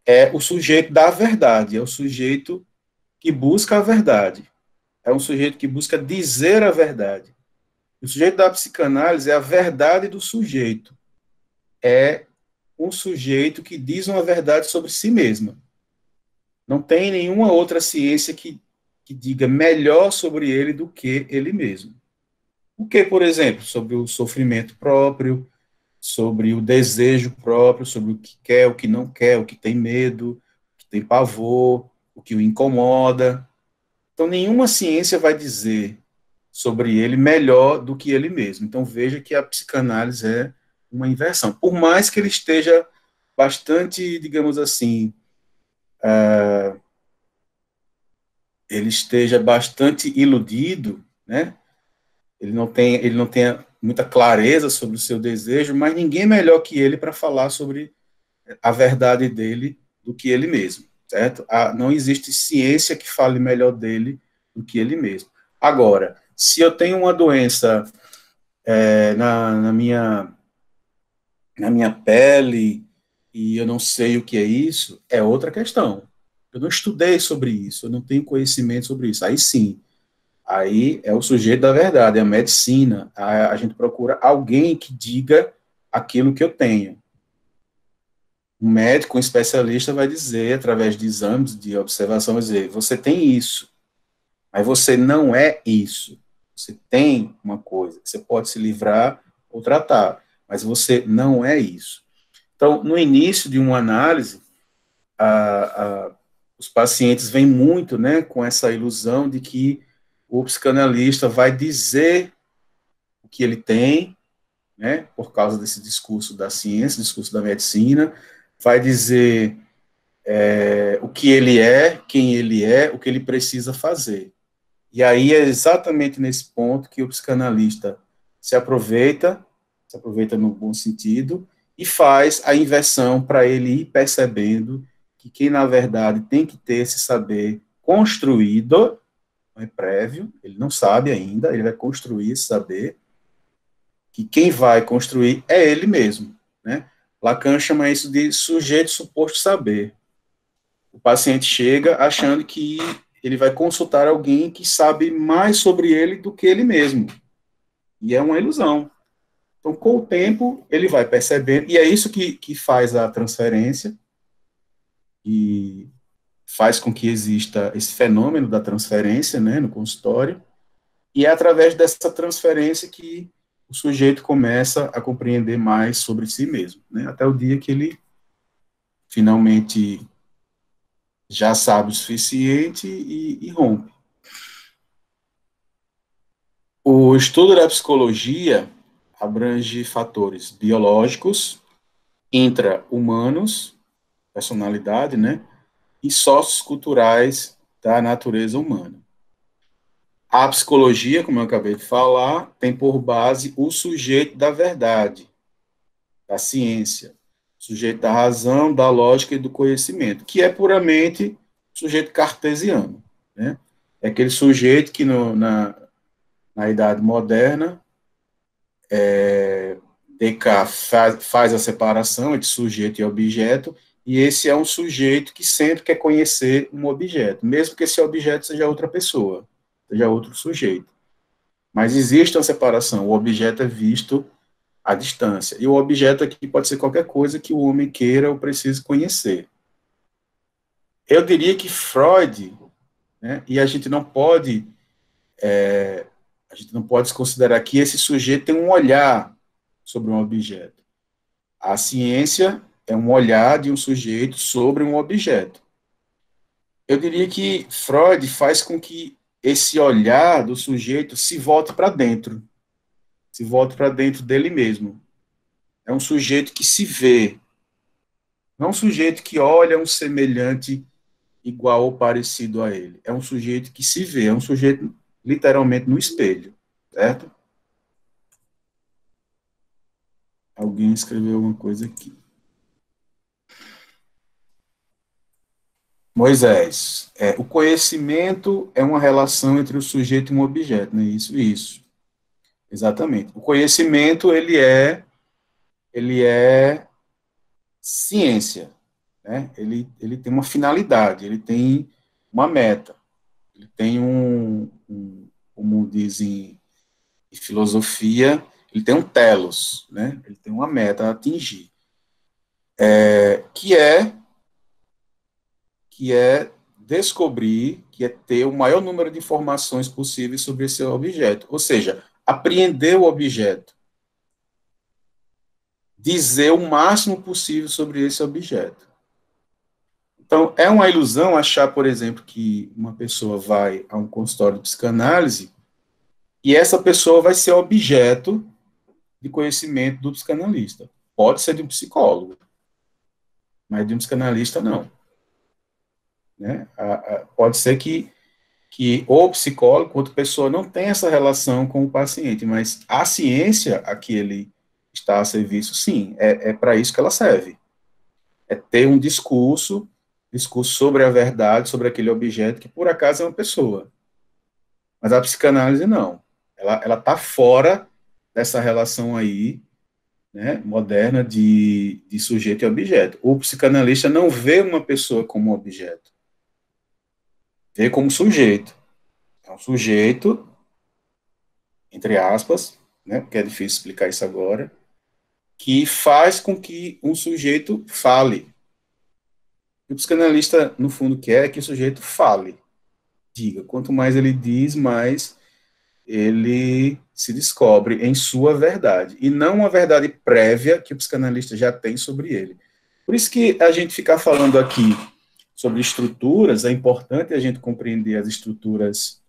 é o sujeito da verdade, é o sujeito que busca a verdade, é um sujeito que busca dizer a verdade. O sujeito da psicanálise é a verdade do sujeito, é um sujeito que diz uma verdade sobre si mesma. Não tem nenhuma outra ciência que diga melhor sobre ele do que ele mesmo. O que, por exemplo, sobre o sofrimento próprio, sobre o desejo próprio, sobre o que quer, o que não quer, o que tem medo, o que tem pavor, o que o incomoda. Então, nenhuma ciência vai dizer sobre ele melhor do que ele mesmo. Então, veja que a psicanálise é uma inversão. Por mais que ele esteja bastante, digamos assim, ele esteja bastante iludido, né? Ele não tenha muita clareza sobre o seu desejo, mas ninguém melhor que ele para falar sobre a verdade dele do que ele mesmo, certo? Não existe ciência que fale melhor dele do que ele mesmo. Agora, se eu tenho uma doença na minha pele e eu não sei o que é isso, é outra questão. Eu não estudei sobre isso, eu não tenho conhecimento sobre isso. Aí sim, aí é o sujeito da verdade, é a medicina. A gente procura alguém que diga aquilo que eu tenho. Um médico, um especialista vai dizer, através de exames, de observação, vai dizer, você tem isso, mas você não é isso. Você tem uma coisa, você pode se livrar ou tratar, mas você não é isso. Então, no início de uma análise, os pacientes vêm muito, né, com essa ilusão de que o psicanalista vai dizer o que ele tem, né, por causa desse discurso da ciência, discurso da medicina, vai dizer o que ele é, quem ele é, o que ele precisa fazer. E aí é exatamente nesse ponto que o psicanalista se aproveita no bom sentido, e faz a inversão para ele ir percebendo que quem, na verdade, tem que ter esse saber construído, não é prévio, ele não sabe ainda, ele vai construir esse saber, que quem vai construir é ele mesmo, né? Lacan chama isso de sujeito suposto saber. O paciente chega achando que ele vai consultar alguém que sabe mais sobre ele do que ele mesmo. E é uma ilusão. Então, com o tempo, ele vai percebendo, e é isso que faz a transferência, e faz com que exista esse fenômeno da transferência, né, no consultório, e é através dessa transferência que o sujeito começa a compreender mais sobre si mesmo, né, até o dia que ele finalmente já sabe o suficiente e rompe. O estudo da psicologia abrange fatores biológicos, intra-humanos, personalidade, né, e socioculturais da natureza humana. A psicologia, como eu acabei de falar, tem por base o sujeito da verdade, da ciência, sujeito da razão, da lógica e do conhecimento, que é puramente sujeito cartesiano, né? É aquele sujeito que na Idade Moderna, Descartes faz a separação entre sujeito e objeto, e esse é um sujeito que sempre quer conhecer um objeto, mesmo que esse objeto seja outra pessoa, seja outro sujeito. Mas existe uma separação, o objeto é visto à distância. E o objeto aqui pode ser qualquer coisa que o homem queira ou precise conhecer. Eu diria que Freud, né, e a gente não pode considerar que esse sujeito tem um olhar sobre um objeto. A ciência é um olhar de um sujeito sobre um objeto. Eu diria que Freud faz com que esse olhar do sujeito se volte para dentro dele mesmo. É um sujeito que se vê, não um sujeito que olha um semelhante igual ou parecido a ele. É um sujeito que se vê, é um sujeito literalmente no espelho, certo? Alguém escreveu alguma coisa aqui. Moisés, o conhecimento é uma relação entre o sujeito e um objeto, né? Isso, exatamente. O conhecimento, ele é ciência, né? Ele tem uma finalidade, ele tem uma meta, ele tem como dizem em filosofia, ele tem um telos, né? Ele tem uma meta a atingir, que é descobrir, que é ter o maior número de informações possíveis sobre esse objeto, ou seja, apreender o objeto, dizer o máximo possível sobre esse objeto. Então, é uma ilusão achar, por exemplo, que uma pessoa vai a um consultório de psicanálise e essa pessoa vai ser objeto de conhecimento do psicanalista. Pode ser de um psicólogo, mas de um psicanalista não. Né? Pode ser que o psicólogo, outra pessoa, não tem essa relação com o paciente, mas a ciência a que ele está a serviço, sim, é para isso que ela serve. É ter um discurso sobre a verdade, sobre aquele objeto, que por acaso é uma pessoa. Mas a psicanálise não. Ela está fora dessa relação aí, né, moderna de sujeito e objeto. O psicanalista não vê uma pessoa como objeto. Vê como sujeito. É um sujeito, entre aspas, né, porque é difícil explicar isso agora, que faz com que um sujeito fale. O psicanalista, no fundo, quer que o sujeito fale, diga. Quanto mais ele diz, mais ele se descobre em sua verdade, e não uma verdade prévia que o psicanalista já tem sobre ele. Por isso que a gente ficar falando aqui sobre estruturas, é importante a gente compreender as estruturas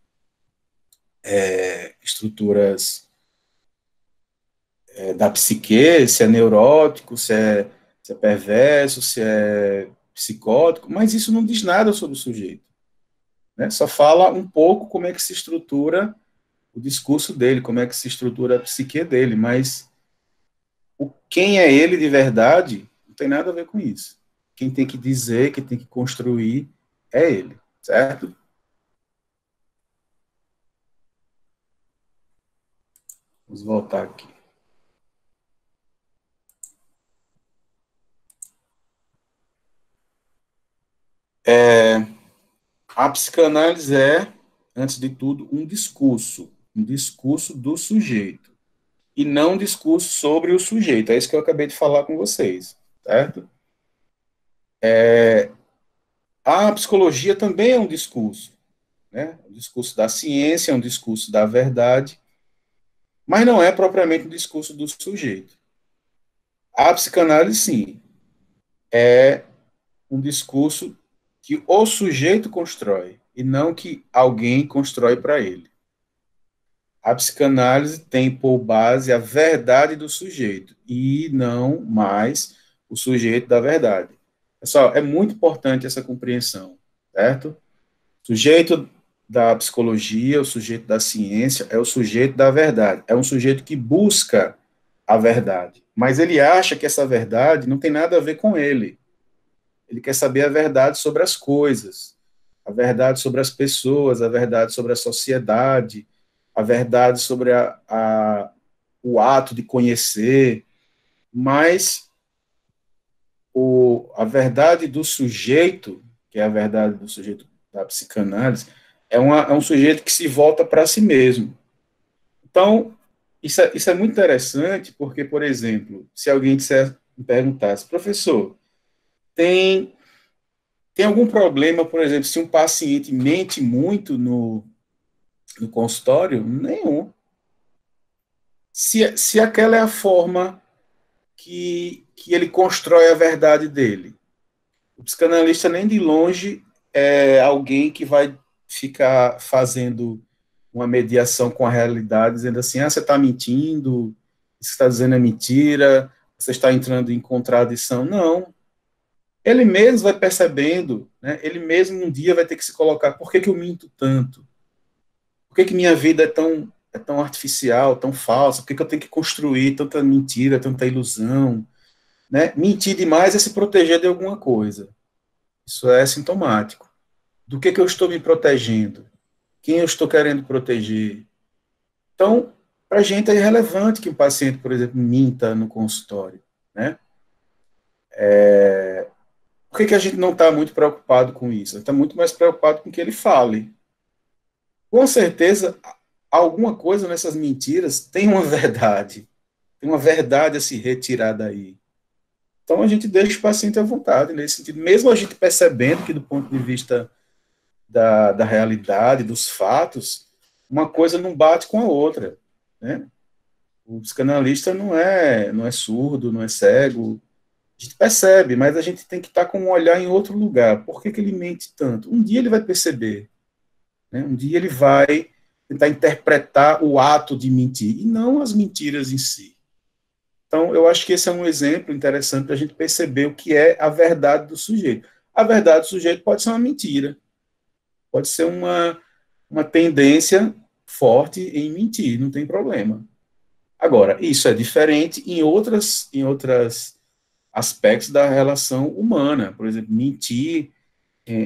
da psique, se é neurótico, se é perverso, se é psicótico, mas isso não diz nada sobre o sujeito. Né? Só fala um pouco como é que se estrutura o discurso dele, como é que se estrutura a psique dele, mas quem é ele de verdade não tem nada a ver com isso. Quem tem que dizer, quem tem que construir é ele, certo? Vamos voltar aqui. A psicanálise é, antes de tudo, um discurso do sujeito, e não um discurso sobre o sujeito. É isso que eu acabei de falar com vocês, certo? A psicologia também é um discurso, né? Um discurso da ciência, é um discurso da verdade, mas não é propriamente um discurso do sujeito. A psicanálise, sim, é um discurso que o sujeito constrói, e não que alguém constrói para ele. A psicanálise tem por base a verdade do sujeito, e não mais o sujeito da verdade. Pessoal, é muito importante essa compreensão, certo? O sujeito da psicologia, o sujeito da ciência, é o sujeito da verdade. É um sujeito que busca a verdade, mas ele acha que essa verdade não tem nada a ver com ele. Ele quer saber a verdade sobre as coisas, a verdade sobre as pessoas, a verdade sobre a sociedade, a verdade sobre o ato de conhecer, mas a verdade do sujeito, que é a verdade do sujeito da psicanálise, é um sujeito que se volta para si mesmo. Então, isso é muito interessante, porque, por exemplo, se alguém me perguntasse, professor, tem, tem algum problema, por exemplo, se um paciente mente muito no consultório? Nenhum. Se aquela é a forma que ele constrói a verdade dele. O psicanalista, nem de longe, é alguém que vai ficar fazendo uma mediação com a realidade, dizendo assim, você está mentindo, isso que está dizendo é mentira, você está entrando em contradição. Não. Ele mesmo vai percebendo, né? Ele mesmo um dia vai ter que se colocar, por que, que eu minto tanto? Por que, que minha vida é tão artificial, tão falsa? Por que, que eu tenho que construir tanta mentira, tanta ilusão? Né? Mentir demais é se proteger de alguma coisa. Isso é sintomático. Do que eu estou me protegendo? Quem eu estou querendo proteger? Então, para a gente é irrelevante que um paciente, por exemplo, minta no consultório. Né? Por que a gente não está muito preocupado com isso? Está muito mais preocupado com que ele fale. Com certeza, alguma coisa nessas mentiras tem uma verdade. Tem uma verdade a se retirar daí. Então, a gente deixa o paciente à vontade nesse sentido. Mesmo a gente percebendo que, do ponto de vista da realidade, dos fatos, uma coisa não bate com a outra. Né? O psicanalista não é surdo, não é cego. A gente percebe, mas a gente tem que estar com um olhar em outro lugar. Por que, que ele mente tanto? Um dia ele vai perceber. Né? Um dia ele vai tentar interpretar o ato de mentir, e não as mentiras em si. Então, eu acho que esse é um exemplo interessante para a gente perceber o que é a verdade do sujeito. A verdade do sujeito pode ser uma mentira, pode ser uma tendência forte em mentir, não tem problema. Agora, isso é diferente em outras aspectos da relação humana. Por exemplo, mentir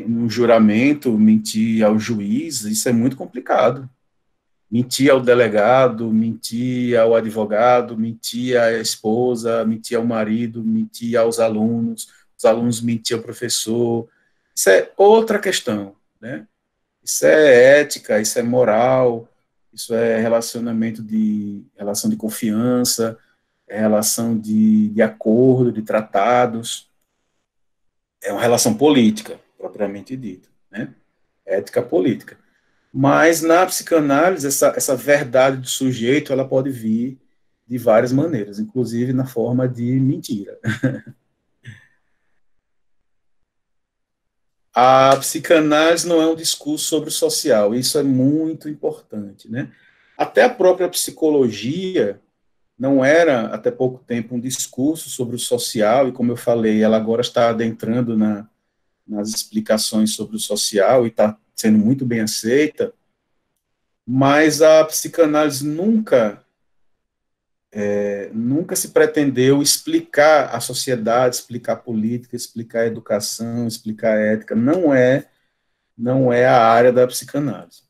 no juramento, mentir ao juiz, isso é muito complicado. Mentir ao delegado, mentir ao advogado, mentir à esposa, mentir ao marido, mentir aos alunos, os alunos mentir ao professor. Isso é outra questão, né? Isso é ética, isso é moral, isso é relação de confiança, é relação de acordo, de tratados, é uma relação política, propriamente dita, né? Ética política. Mas na psicanálise, essa verdade do sujeito, ela pode vir de várias maneiras, inclusive na forma de mentira. A psicanálise não é um discurso sobre o social, isso é muito importante, né? Até a própria psicologia não era, até pouco tempo, um discurso sobre o social, e como eu falei, ela agora está adentrando nas explicações sobre o social e está sendo muito bem aceita, mas a psicanálise nunca se pretendeu explicar a sociedade, explicar a política, explicar a educação, explicar a ética. Não é a área da psicanálise.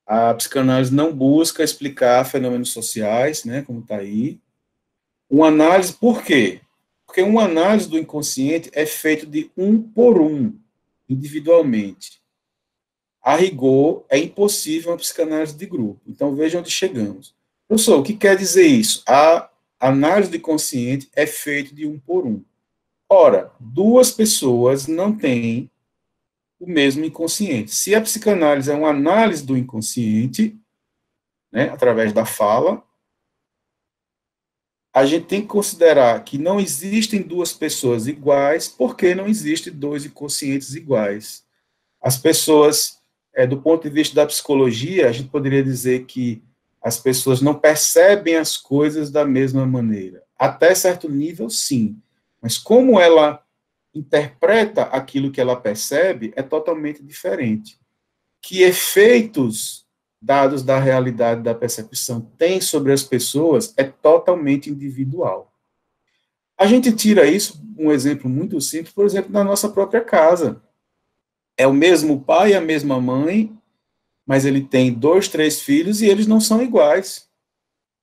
A psicanálise não busca explicar fenômenos sociais, né, como está aí. Uma análise, por quê? Porque uma análise do inconsciente é feita de um por um, individualmente. A rigor, é impossível uma psicanálise de grupo. Então, veja onde chegamos. Professor, o que quer dizer isso? A análise do inconsciente é feita de um por um. Ora, duas pessoas não têm o mesmo inconsciente. Se a psicanálise é uma análise do inconsciente, né, através da fala, a gente tem que considerar que não existem duas pessoas iguais, porque não existem dois inconscientes iguais. As pessoas, do ponto de vista da psicologia, a gente poderia dizer que as pessoas não percebem as coisas da mesma maneira. Até certo nível, sim. Mas como ela interpreta aquilo que ela percebe é totalmente diferente. Que efeitos dados da realidade da percepção têm sobre as pessoas é totalmente individual. A gente tira isso, um exemplo muito simples, por exemplo, na nossa própria casa. É o mesmo pai e a mesma mãe, mas ele tem 2, 3 filhos e eles não são iguais.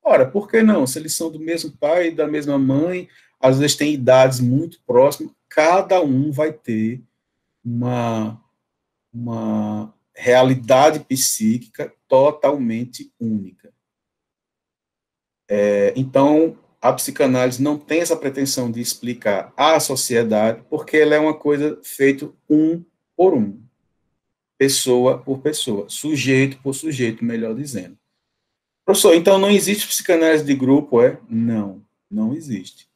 Ora, por que não? Se eles são do mesmo pai e da mesma mãe, às vezes têm idades muito próximas, cada um vai ter uma realidade psíquica totalmente única. Então, a psicanálise não tem essa pretensão de explicar a sociedade, porque ela é uma coisa feita um por um, pessoa por pessoa, sujeito por sujeito, melhor dizendo. Professor, então não existe psicanálise de grupo, é? Não, não existe.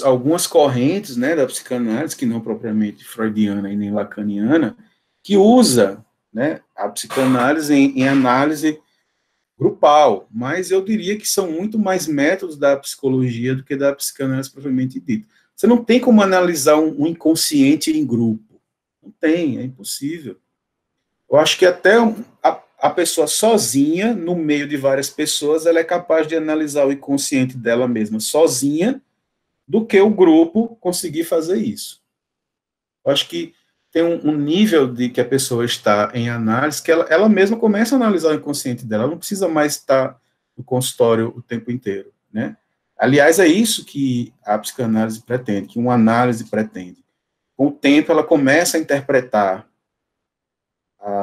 Algumas correntes, né, da psicanálise, que não propriamente freudiana e nem lacaniana, que usa, né, a psicanálise em análise grupal, mas eu diria que são muito mais métodos da psicologia do que da psicanálise propriamente dita. Você não tem como analisar um inconsciente em grupo. Não tem, é impossível. Eu acho que até a pessoa sozinha, no meio de várias pessoas, ela é capaz de analisar o inconsciente dela mesma sozinha, do que o grupo conseguir fazer isso. Eu acho que tem um nível de que a pessoa está em análise, que ela mesma começa a analisar o inconsciente dela, ela não precisa mais estar no consultório o tempo inteiro, né? Aliás, é isso que a psicanálise pretende, que uma análise pretende. Com o tempo, ela começa a interpretar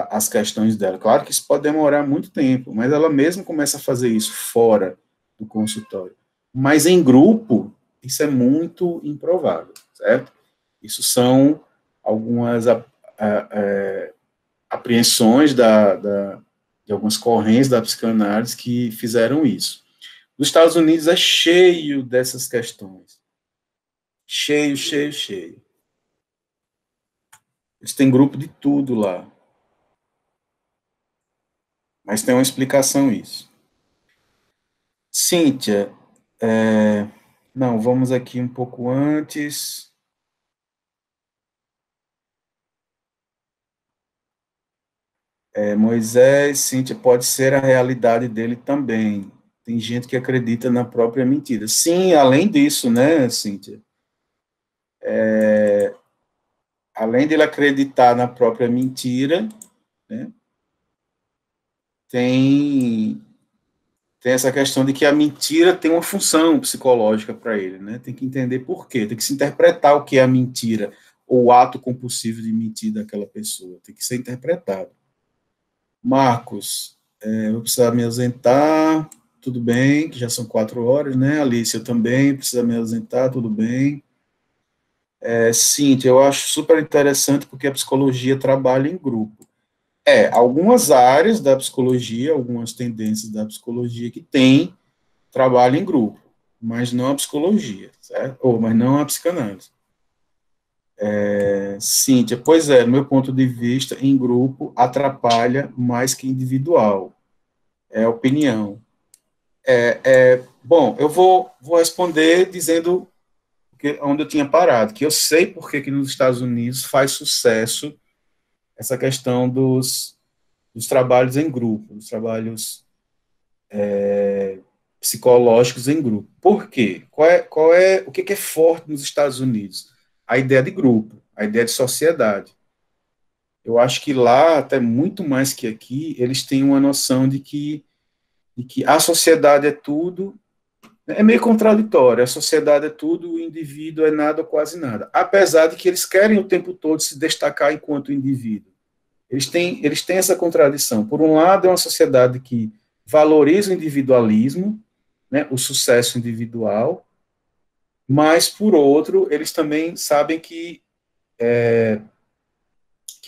as questões dela. Claro que isso pode demorar muito tempo, mas ela mesma começa a fazer isso fora do consultório. Mas em grupo, isso é muito improvável, certo? Isso são algumas apreensões de algumas correntes da psicanálise que fizeram isso. Nos Estados Unidos é cheio dessas questões. Cheio, cheio, cheio. Eles têm grupo de tudo lá. Mas tem uma explicação isso. Cíntia, não, vamos aqui um pouco antes. Moisés, Cíntia, pode ser a realidade dele também. Tem gente que acredita na própria mentira. Sim, além disso, né, Cíntia? Além de ele acreditar na própria mentira, né, tem essa questão de que a mentira tem uma função psicológica para ele, né? Tem que entender por quê, tem que se interpretar o que é a mentira, ou o ato compulsivo de mentir daquela pessoa, tem que ser interpretado. Marcos, vou precisar me ausentar, tudo bem, que já são 4 horas, né? Alice, eu também preciso me ausentar, tudo bem. Cíntia, eu acho super interessante porque a psicologia trabalha em grupo. Algumas áreas da psicologia, algumas tendências da psicologia que tem trabalho em grupo, mas não a psicologia, certo? Mas não a psicanálise. Cíntia, pois do meu ponto de vista, em grupo atrapalha mais que individual. É opinião. Bom, eu vou responder dizendo onde eu tinha parado, que eu sei porque que nos Estados Unidos faz sucesso essa questão dos trabalhos em grupo, dos trabalhos psicológicos em grupo. Por quê? O que é forte nos Estados Unidos? A ideia de grupo, a ideia de sociedade. Eu acho que lá, até muito mais que aqui, eles têm uma noção de que a sociedade é tudo. É meio contraditório, a sociedade é tudo, o indivíduo é nada ou quase nada. Apesar de que eles querem o tempo todo se destacar enquanto indivíduo. Eles têm essa contradição. Por um lado, é uma sociedade que valoriza o individualismo, né, o sucesso individual, mas, por outro, eles também sabem que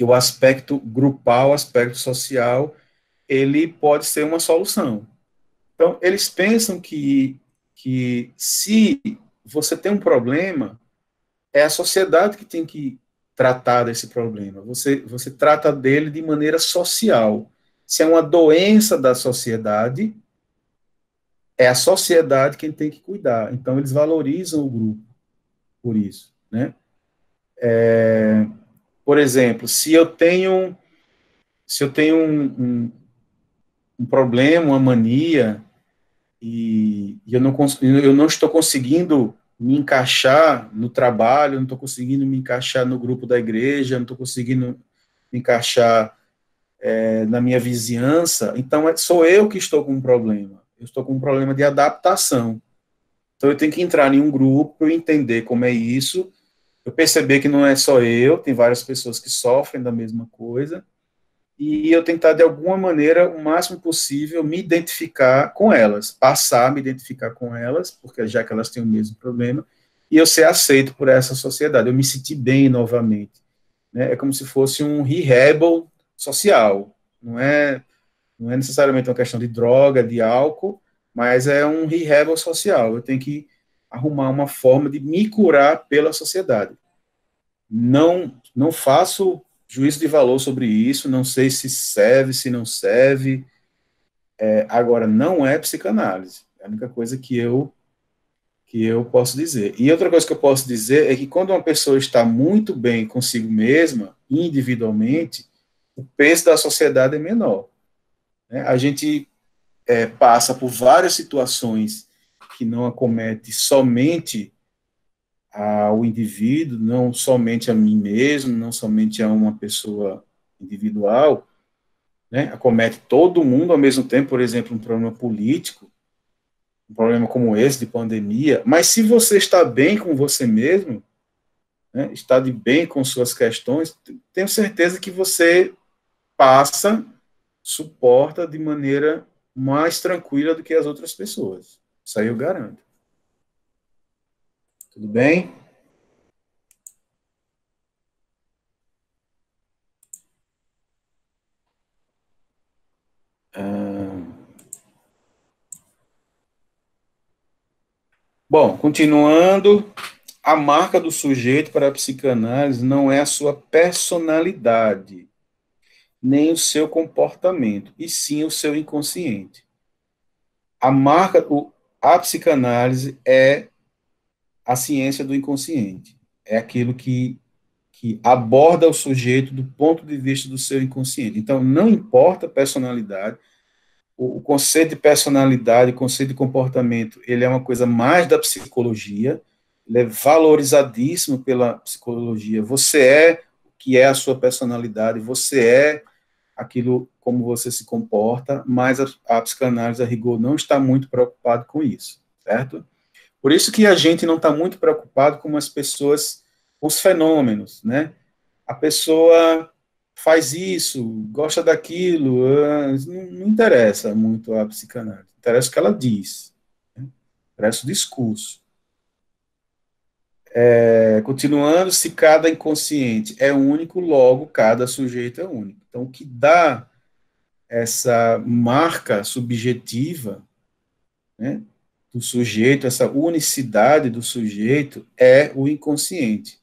o aspecto grupal, o aspecto social, ele pode ser uma solução. Então, eles pensam que se você tem um problema, é a sociedade que tem que tratar desse problema. Você trata dele de maneira social. Se é uma doença da sociedade, é a sociedade quem tem que cuidar. Então, eles valorizam o grupo por isso, né? Por exemplo, se eu tenho um problema, uma mania, e eu não estou conseguindo me encaixar no trabalho, não estou conseguindo me encaixar no grupo da igreja, não estou conseguindo me encaixar na minha vizinhança, então sou eu que estou com um problema. Eu estou com um problema de adaptação. Então eu tenho que entrar em um grupo, entender como é isso, eu perceber que não é só eu, tem várias pessoas que sofrem da mesma coisa, e eu tentar, de alguma maneira, o máximo possível, me identificar com elas, passar a me identificar com elas, porque já que elas têm o mesmo problema, e eu ser aceito por essa sociedade, eu me sentir bem novamente. Né? É como se fosse um rehab social, não é necessariamente uma questão de droga, de álcool, mas é um rehab social. Eu tenho que arrumar uma forma de me curar pela sociedade. Não faço juízo de valor sobre isso, não sei se serve, se não serve. Agora, não é psicanálise. É a única coisa que eu posso dizer. E outra coisa que eu posso dizer é que quando uma pessoa está muito bem consigo mesma, individualmente, o peso da sociedade é menor. Né? A gente passa por várias situações que não acomete somente ao indivíduo, não somente a mim mesmo, não somente a uma pessoa individual, né? Acomete todo mundo ao mesmo tempo, por exemplo, um problema político, um problema como esse de pandemia, mas se você está bem com você mesmo, né, está de bem com suas questões, tenho certeza que você passa, suporta de maneira mais tranquila do que as outras pessoas. Isso aí eu garanto. Tudo bem? Bom, continuando, a marca do sujeito para a psicanálise não é a sua personalidade, nem o seu comportamento, e sim o seu inconsciente. A marca, a psicanálise é a ciência do inconsciente. É aquilo que aborda o sujeito do ponto de vista do seu inconsciente. Então, não importa a personalidade, o conceito de personalidade, o conceito de comportamento, ele é uma coisa mais da psicologia, ele é valorizadíssimo pela psicologia. Você é o que é a sua personalidade, você é aquilo como você se comporta, mas a psicanálise, a rigor, não está muito preocupado com isso, certo? Por isso que a gente não está muito preocupado com as pessoas, os fenômenos, né? A pessoa faz isso, gosta daquilo, não interessa muito a psicanálise, interessa o que ela diz, né? Interessa o discurso. Continuando, se cada inconsciente é único, logo cada sujeito é único. Então, o que dá essa marca subjetiva, né, do sujeito, essa unicidade do sujeito, é o inconsciente.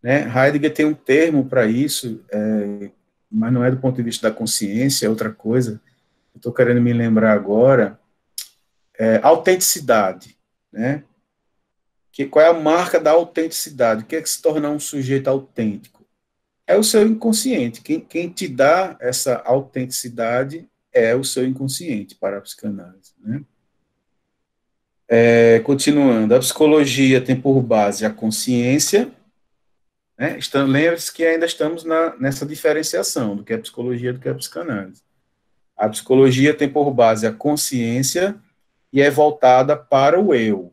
Né? Heidegger tem um termo para isso, mas não é do ponto de vista da consciência, é outra coisa. Estou querendo me lembrar agora. Autenticidade. Né? Qual é a marca da autenticidade? O que é que se torna um sujeito autêntico? É o seu inconsciente. Quem te dá essa autenticidade é o seu inconsciente para a psicanálise. Né? Continuando, a psicologia tem por base a consciência. Né? Lembre-se que ainda estamos nessa diferenciação do que é psicologia e do que é psicanálise. A psicologia tem por base a consciência e é voltada para o eu.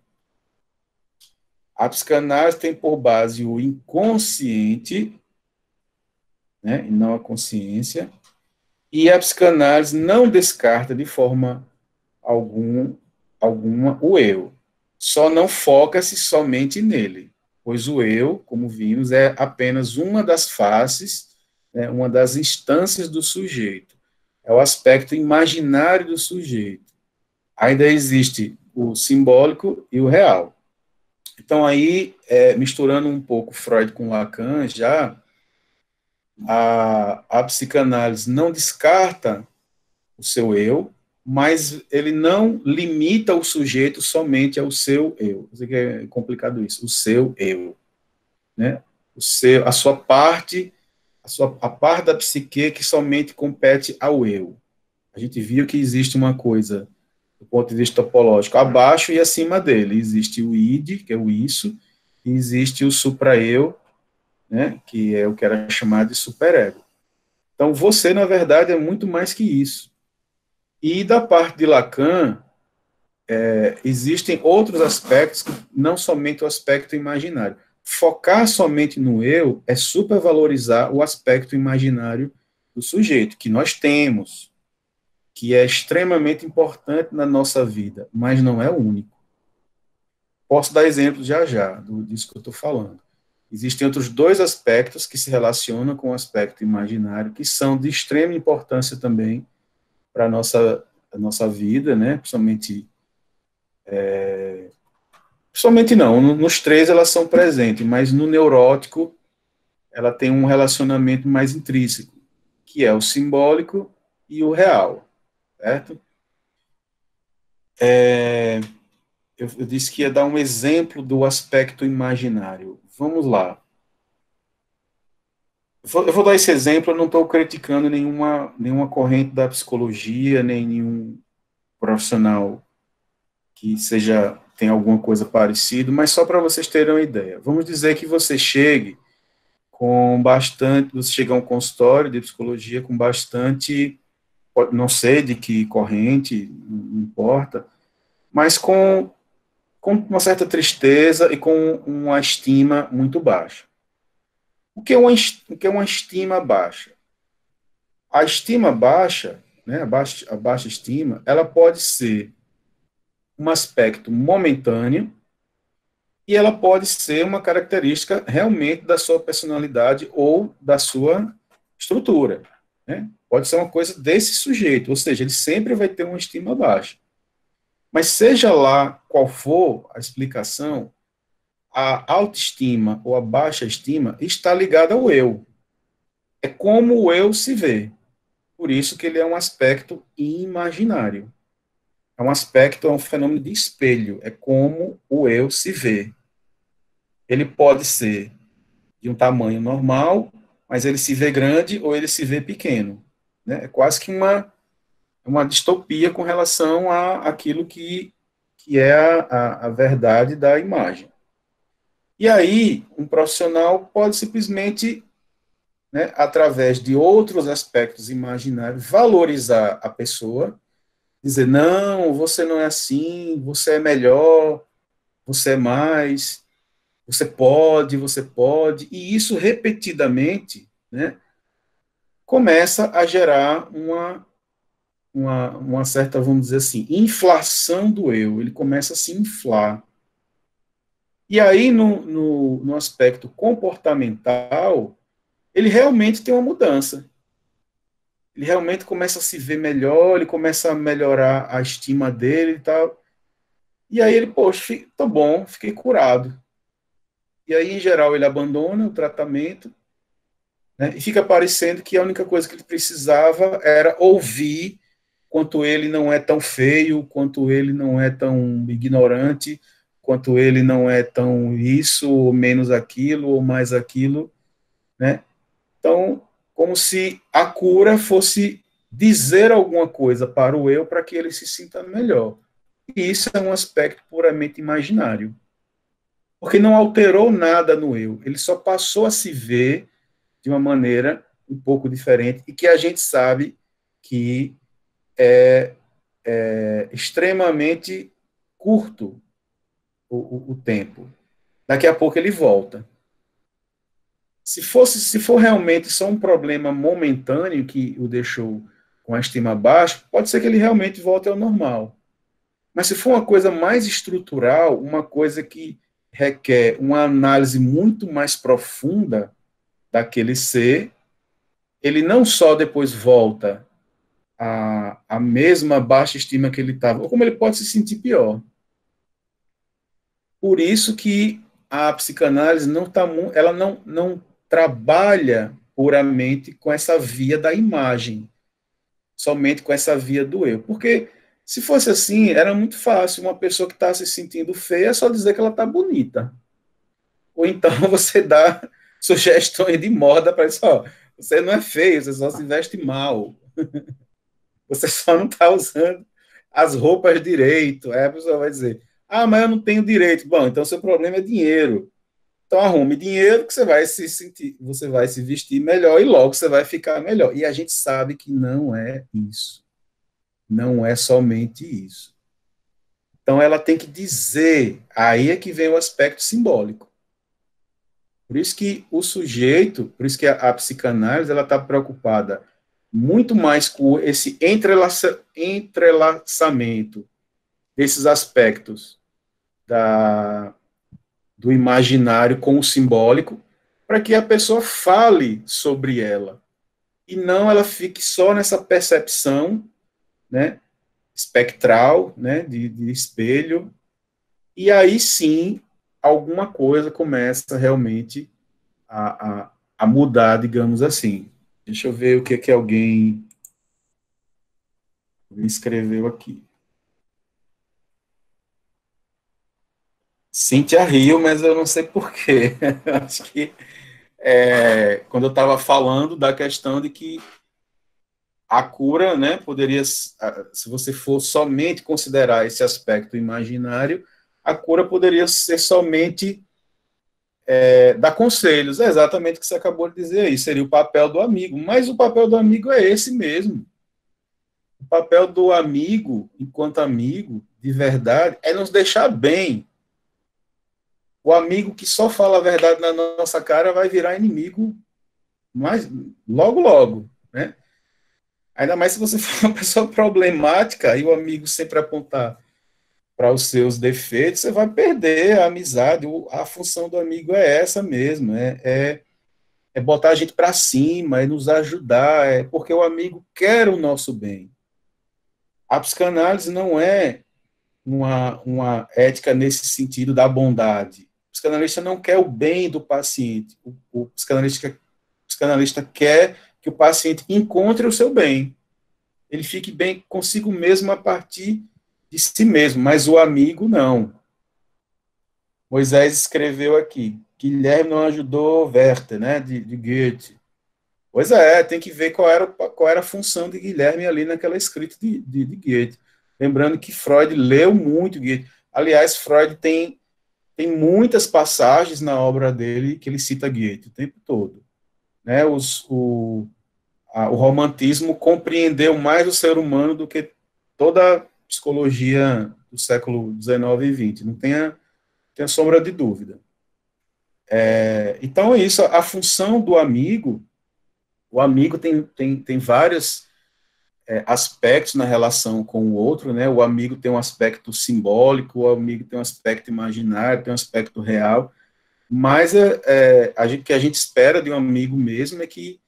A psicanálise tem por base o inconsciente, né, e não a consciência, e a psicanálise não descarta de forma alguma o eu. Só não foca-se somente nele, pois o eu, como vimos, é apenas uma das faces, né, uma das instâncias do sujeito. É o aspecto imaginário do sujeito. Ainda existe o simbólico e o real. Então, aí, misturando um pouco Freud com Lacan, já a psicanálise não descarta o seu eu, mas ele não limita o sujeito somente ao seu eu. Eu sei que é complicado isso, o seu eu. Né? A sua parte, a parte da psique que somente compete ao eu. A gente viu que existe uma coisa, do ponto de vista topológico, abaixo e acima dele. Existe o id, que é o isso, e existe o supra-eu, né, que é o que era chamado de superego. Então, você, na verdade, é muito mais que isso. E da parte de Lacan, existem outros aspectos, que não somente o aspecto imaginário. Focar somente no eu é supervalorizar o aspecto imaginário do sujeito, que nós temos, que é extremamente importante na nossa vida, mas não é o único. Posso dar exemplo já já disso que eu estou falando. Existem outros dois aspectos que se relacionam com o aspecto imaginário, que são de extrema importância também para a nossa vida, né? Principalmente não, nos três elas são presentes, mas no neurótico ela tem um relacionamento mais intrínseco, que é o simbólico e o real, certo? Eu disse que ia dar um exemplo do aspecto imaginário. Vamos lá. Eu vou dar esse exemplo, eu não estou criticando nenhuma corrente da psicologia, nem nenhum profissional que tem alguma coisa parecida, mas só para vocês terem uma ideia. Vamos dizer que você chega a um consultório de psicologia com bastante, não sei de que corrente, não importa, mas com uma certa tristeza e com uma estima muito baixa. O que é uma estima baixa? A estima baixa, né, a baixa estima, ela pode ser um aspecto momentâneo e ela pode ser uma característica realmente da sua personalidade ou da sua estrutura, né? Pode ser uma coisa desse sujeito, ou seja, ele sempre vai ter uma estima baixa. Mas seja lá qual for a explicação, a autoestima ou a baixa estima está ligada ao eu. É como o eu se vê. Por isso que ele é um aspecto imaginário. É um fenômeno de espelho. É como o eu se vê. Ele pode ser de um tamanho normal, mas ele se vê grande ou ele se vê pequeno, né? É quase que uma distopia com relação a aquilo que é a verdade da imagem. E aí, um profissional pode simplesmente, né, através de outros aspectos imaginários, valorizar a pessoa, dizer, não, você não é assim, você é melhor, você é mais, você pode, e isso repetidamente, né, começa a gerar uma certa, vamos dizer assim, inflação do eu, ele começa a se inflar. E aí, no aspecto comportamental, ele realmente tem uma mudança. Ele realmente começa a se ver melhor, ele começa a melhorar a estima dele e tal. E aí ele, poxa, tá bom, fiquei curado. E aí, em geral, ele abandona o tratamento, né, e fica parecendo que a única coisa que ele precisava era ouvir quanto ele não é tão feio, quanto ele não é tão ignorante, quanto ele não é tão isso, ou menos aquilo, ou mais aquilo, né? Então, como se a cura fosse dizer alguma coisa para o eu para que ele se sinta melhor. E isso é um aspecto puramente imaginário. Porque não alterou nada no eu, ele só passou a se ver de uma maneira um pouco diferente e que a gente sabe que é extremamente curto o tempo. Daqui a pouco ele volta. Se for realmente só um problema momentâneo que o deixou com a estima baixa, pode ser que ele realmente volte ao normal. Mas se for uma coisa mais estrutural, uma coisa que requer uma análise muito mais profunda daquele ser, ele não só depois volta a mesma baixa estima que ele estava, ou como ele pode se sentir pior. Por isso que a psicanálise ela não trabalha puramente com essa via da imagem, somente com essa via do eu. Porque se fosse assim, era muito fácil. Uma pessoa que está se sentindo feia é só dizer que ela está bonita. Ou então você dá sugestões de moda para isso, ó, você não é feio, você só se veste mal. Você só não está usando as roupas direito. Aí a pessoa vai dizer, ah, mas eu não tenho direito. Bom, então seu problema é dinheiro. Então arrume dinheiro que você vai se vestir melhor e logo você vai ficar melhor. E a gente sabe que não é isso. Não é somente isso. Então ela tem que dizer, aí é que vem o aspecto simbólico. Por isso que o sujeito, por isso que a psicanálise ela está preocupada muito mais com esse entrelaçamento desses aspectos do imaginário com o simbólico, para que a pessoa fale sobre ela, e não ela fique só nessa percepção, né, espectral, né, de espelho, e aí sim alguma coisa começa realmente a mudar, digamos assim. Deixa eu ver o que alguém escreveu aqui. Cíntia riu, mas eu não sei porquê. Acho que quando eu estava falando da questão de que a cura, né, poderia, se você for somente considerar esse aspecto imaginário, a cura poderia ser somente dar conselhos. É exatamente o que você acabou de dizer aí, seria o papel do amigo. Mas o papel do amigo é esse mesmo. O papel do amigo, enquanto amigo, de verdade, é nos deixar bem. O amigo que só fala a verdade na nossa cara vai virar inimigo mas logo, logo, né? Ainda mais se você for uma pessoa problemática e o amigo sempre apontar para os seus defeitos, você vai perder a amizade. A função do amigo é essa mesmo, é botar a gente para cima, é nos ajudar, é porque o amigo quer o nosso bem. A psicanálise não é uma ética nesse sentido da bondade. O psicanalista não quer o bem do paciente. O psicanalista quer que o paciente encontre o seu bem. Ele fique bem consigo mesmo a partir de si mesmo, mas o amigo não. Moisés escreveu aqui, Guilherme não ajudou Werther, né, de Goethe. Pois tem que ver qual era a função de Guilherme ali naquela escrita de Goethe. Lembrando que Freud leu muito Goethe. Aliás, Freud tem muitas passagens na obra dele que ele cita Goethe o tempo todo. Né, o romantismo compreendeu mais o ser humano do que toda a psicologia do século XIX e XX, não tenha sombra de dúvida. Então, é isso, a função do amigo, o amigo tem vários aspectos na relação com o outro, né? O amigo tem um aspecto simbólico, o amigo tem um aspecto imaginário, tem um aspecto real, mas o que a gente espera de um amigo mesmo é que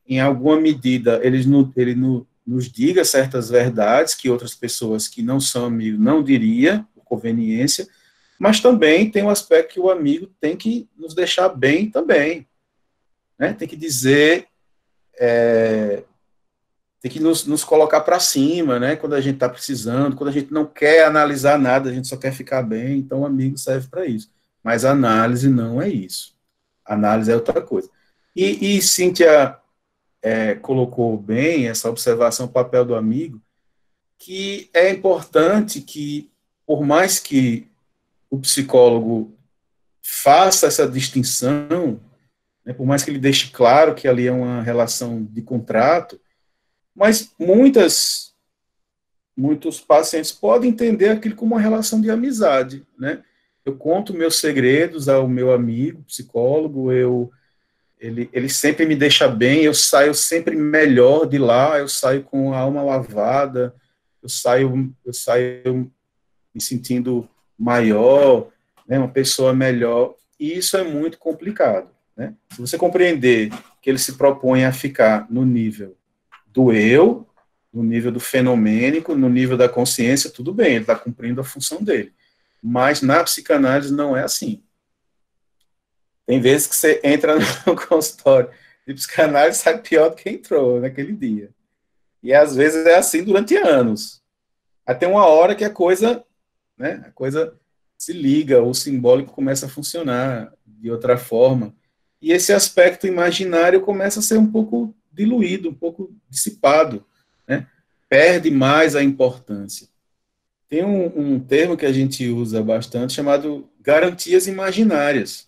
em alguma medida, ele nos diga certas verdades que outras pessoas que não são amigos não diriam, por conveniência, mas também tem um aspecto que o amigo tem que nos deixar bem também. Né? Tem que dizer, tem que nos colocar para cima, né? Quando a gente está precisando, quando a gente não quer analisar nada, a gente só quer ficar bem, então o amigo serve para isso. Mas a análise não é isso. A análise é outra coisa. E Cíntia colocou bem essa observação, o papel do amigo, que é importante que, por mais que o psicólogo faça essa distinção, né, por mais que ele deixe claro que ali é uma relação de contrato, mas muitos pacientes podem entender aquilo como uma relação de amizade, né? Eu conto meus segredos ao meu amigo psicólogo, ele sempre me deixa bem, eu saio sempre melhor de lá, eu saio com a alma lavada, eu saio me sentindo maior, né, uma pessoa melhor, e isso é muito complicado. Né? Se você compreender que ele se propõe a ficar no nível do eu, no nível do fenomênico, no nível da consciência, tudo bem, ele está cumprindo a função dele. Mas na psicanálise não é assim. Tem vezes que você entra no consultório de psicanálise e sai pior do que entrou naquele dia. E às vezes é assim durante anos. Até uma hora que a coisa se liga, o simbólico começa a funcionar de outra forma. E esse aspecto imaginário começa a ser um pouco diluído, um pouco dissipado. Né? Perde mais a importância. Tem um termo que a gente usa bastante chamado garantias imaginárias.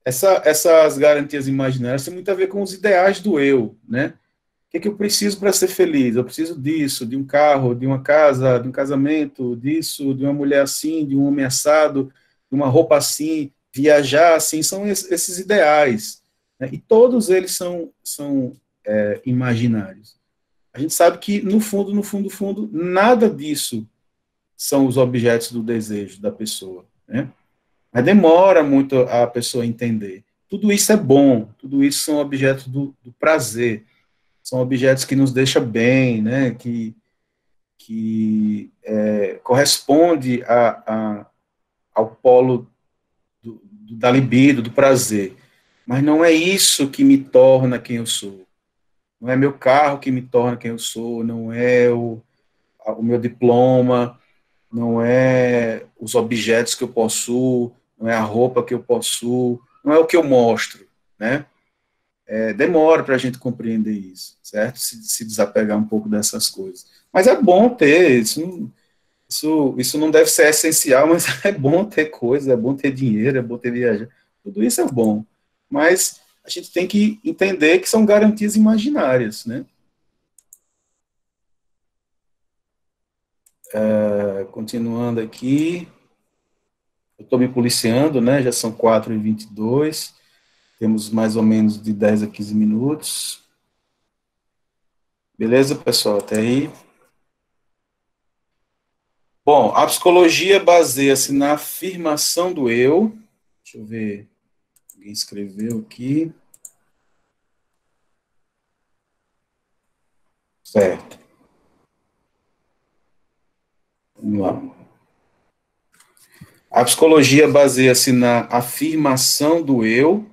Essas garantias imaginárias têm muito a ver com os ideais do eu, né? O que eu preciso para ser feliz? Eu preciso disso, de um carro, de uma casa, de um casamento, disso, de uma mulher assim, de um homem assado, de uma roupa assim, viajar assim, são esses ideais. Né? E todos eles são imaginários. A gente sabe que, no fundo, no fundo, nada disso são os objetos do desejo da pessoa, né? Mas demora muito a pessoa entender. Tudo isso é bom, tudo isso são objetos do prazer, são objetos que nos deixam bem, né? Que corresponde ao polo da libido, do prazer. Mas não é isso que me torna quem eu sou. Não é meu carro que me torna quem eu sou, não é o meu diploma, não é os objetos que eu possuo, não é a roupa que eu possuo, não é o que eu mostro, né? Demora para a gente compreender isso, certo? Se desapegar um pouco dessas coisas. Mas é bom ter, isso não deve ser essencial, mas é bom ter coisa, é bom ter dinheiro, é bom ter viajar. Tudo isso é bom. Mas a gente tem que entender que são garantias imaginárias, né? Continuando aqui, eu estou me policiando, né? Já são 4h22, temos mais ou menos de 10 a 15 minutos. Beleza, pessoal? Até aí. Bom, a psicologia baseia-se na afirmação do eu. Deixa eu ver, alguém escreveu aqui. Certo. Vamos lá. A psicologia baseia-se na afirmação do eu.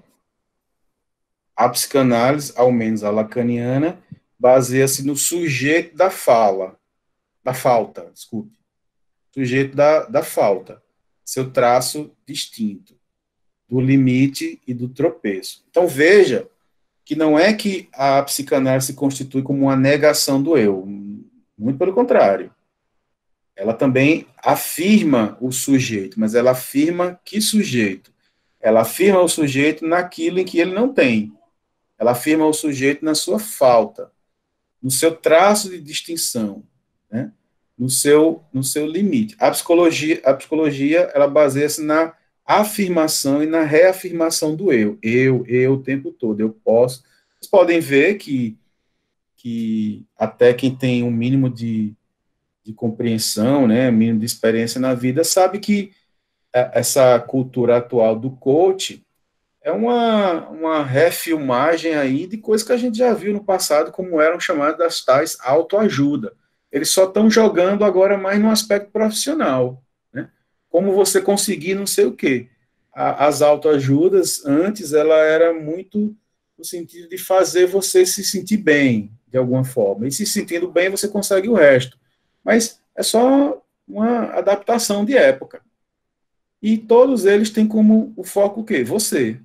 A psicanálise, ao menos a lacaniana, baseia-se no sujeito da falta, desculpe. Sujeito da falta. Seu traço distinto, do limite e do tropeço. Então, veja que não é que a psicanálise se constitui como uma negação do eu. Muito pelo contrário. Ela também afirma o sujeito, mas ela afirma que sujeito? Ela afirma o sujeito naquilo em que ele não tem. Ela afirma o sujeito na sua falta, no seu traço de distinção, né? no seu limite. A psicologia ela baseia-se na afirmação e na reafirmação do eu. Eu o tempo todo, eu posso. Vocês podem ver que até quem tem um mínimo de compreensão, né, mínimo de experiência na vida, sabe que essa cultura atual do coach é uma refilmagem aí de coisas que a gente já viu no passado, como eram chamadas das tais autoajuda. Eles só estão jogando agora mais no aspecto profissional, né? Como você conseguir não sei o quê. As autoajudas, antes, ela era muito no sentido de fazer você se sentir bem, de alguma forma. E se sentindo bem, você consegue o resto. Mas é só uma adaptação de época. E todos eles têm como o foco o quê? Você.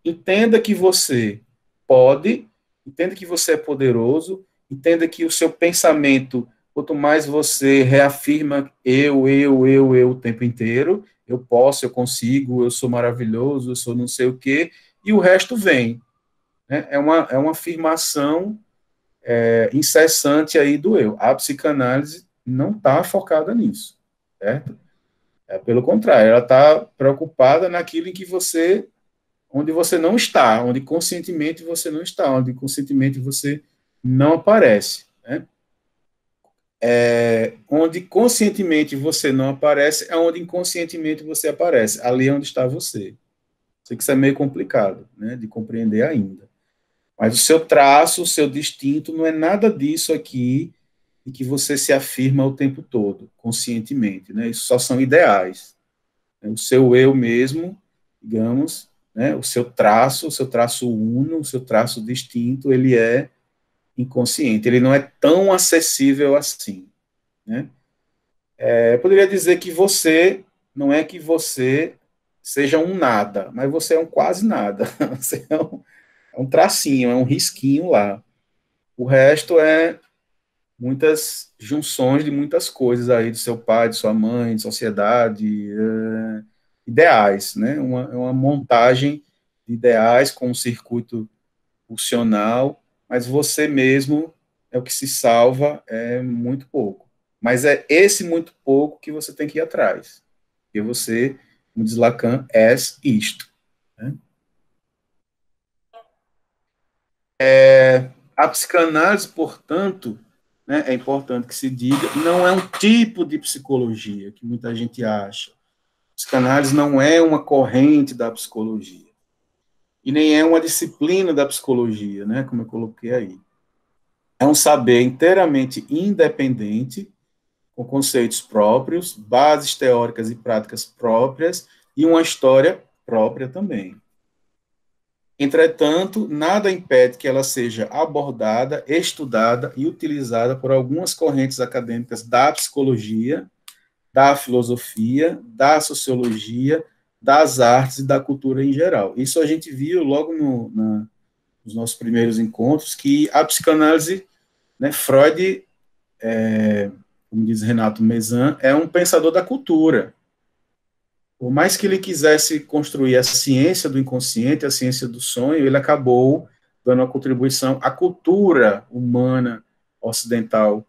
Entenda que você pode, entenda que você é poderoso, entenda que o seu pensamento, quanto mais você reafirma eu o tempo inteiro, eu posso, eu consigo, eu sou maravilhoso, eu sou não sei o quê, e o resto vem. Né? É uma afirmação incessante aí do eu. A psicanálise não está focada nisso, certo? Pelo contrário, ela está preocupada naquilo em que onde você não está, onde conscientemente você não está, onde conscientemente você não aparece. Né? Onde conscientemente você não aparece é onde inconscientemente você aparece. Ali é onde está você. Sei que isso é meio complicado, né, de compreender ainda. Mas o seu traço, o seu distinto, não é nada disso aqui e que você se afirma o tempo todo, conscientemente. Né? Isso só são ideais. O seu eu mesmo, digamos, né, o seu traço uno, o seu traço distinto, ele é inconsciente, ele não é tão acessível assim. Né? Eu poderia dizer que você, não é que você seja um nada, mas você é um quase nada. Você é um tracinho, é um risquinho lá. O resto é muitas junções de muitas coisas aí, do seu pai, de sua mãe, de sociedade, ideais, né? Uma montagem de ideais com um circuito funcional, mas você mesmo é o que se salva, é muito pouco. Mas é esse muito pouco que você tem que ir atrás. Porque você, como diz Lacan, és isto. Né? A psicanálise, portanto, né, é importante que se diga, não é um tipo de psicologia que muita gente acha. Psicanálise não é uma corrente da psicologia. E nem é uma disciplina da psicologia, né, como eu coloquei aí. É um saber inteiramente independente, com conceitos próprios, bases teóricas e práticas próprias, e uma história própria também. Entretanto, nada impede que ela seja abordada, estudada e utilizada por algumas correntes acadêmicas da psicologia, da filosofia, da sociologia, das artes e da cultura em geral. Isso a gente viu logo nos nossos primeiros encontros, que a psicanálise, né, Freud, como diz Renato Mezan, é um pensador da cultura. Por mais que ele quisesse construir a ciência do inconsciente, a ciência do sonho, ele acabou dando uma contribuição à cultura humana ocidental,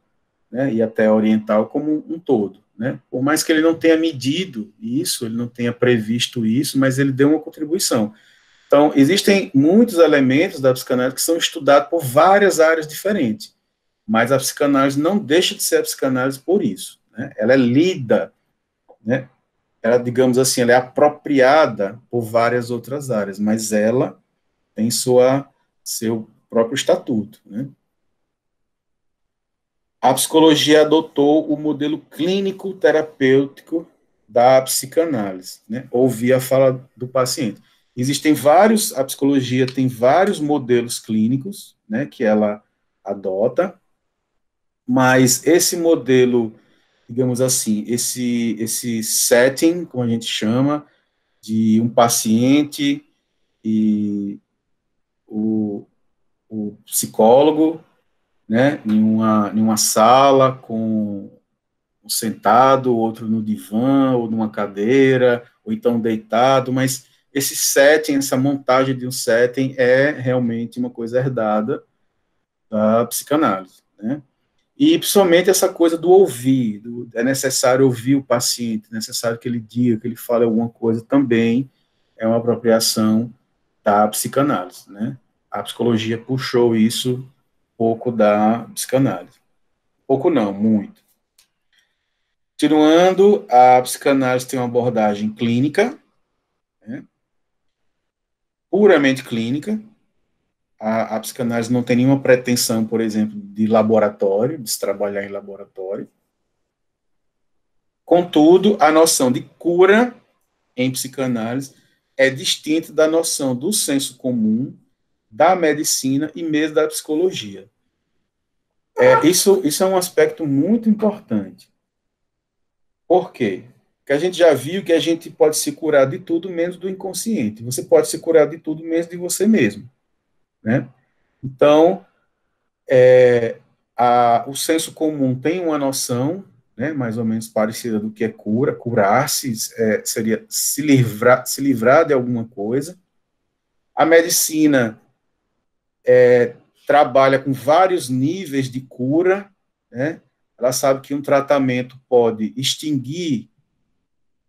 né, e até oriental como um todo. Né? Por mais que ele não tenha medido isso, ele não tenha previsto isso, mas ele deu uma contribuição. Então, existem muitos elementos da psicanálise que são estudados por várias áreas diferentes, mas a psicanálise não deixa de ser a psicanálise por isso. Né? Ela é lida, né? Ela, digamos assim, ela é apropriada por várias outras áreas, mas ela tem seu próprio estatuto. Né? A psicologia adotou o modelo clínico-terapêutico da psicanálise, né? Ouvir a fala do paciente. A psicologia tem vários modelos clínicos, né, que ela adota, mas esse modelo, digamos assim, esse setting, como a gente chama, de um paciente e o, o psicólogo, né, em uma sala com um sentado, outro no divã, ou numa cadeira, ou então deitado, mas esse setting, essa montagem de um setting é realmente uma coisa herdada da psicanálise, né? E principalmente essa coisa do ouvir, é necessário ouvir o paciente, é necessário que ele diga, que ele fale alguma coisa, também é uma apropriação da psicanálise, né? A psicologia puxou isso um pouco da psicanálise. Pouco não, muito. Continuando, a psicanálise tem uma abordagem clínica, né? Puramente clínica. A psicanálise não tem nenhuma pretensão, por exemplo, de laboratório, de se trabalhar em laboratório. Contudo, a noção de cura em psicanálise é distinta da noção do senso comum, da medicina e mesmo da psicologia. Isso é um aspecto muito importante. Por quê? Porque a gente já viu que a gente pode se curar de tudo menos do inconsciente. Você pode se curar de tudo menos de você mesmo. Né? Então, o senso comum tem uma noção, né, mais ou menos parecida do que é cura. Curar-se seria se livrar de alguma coisa. A medicina trabalha com vários níveis de cura, né? Ela sabe que um tratamento pode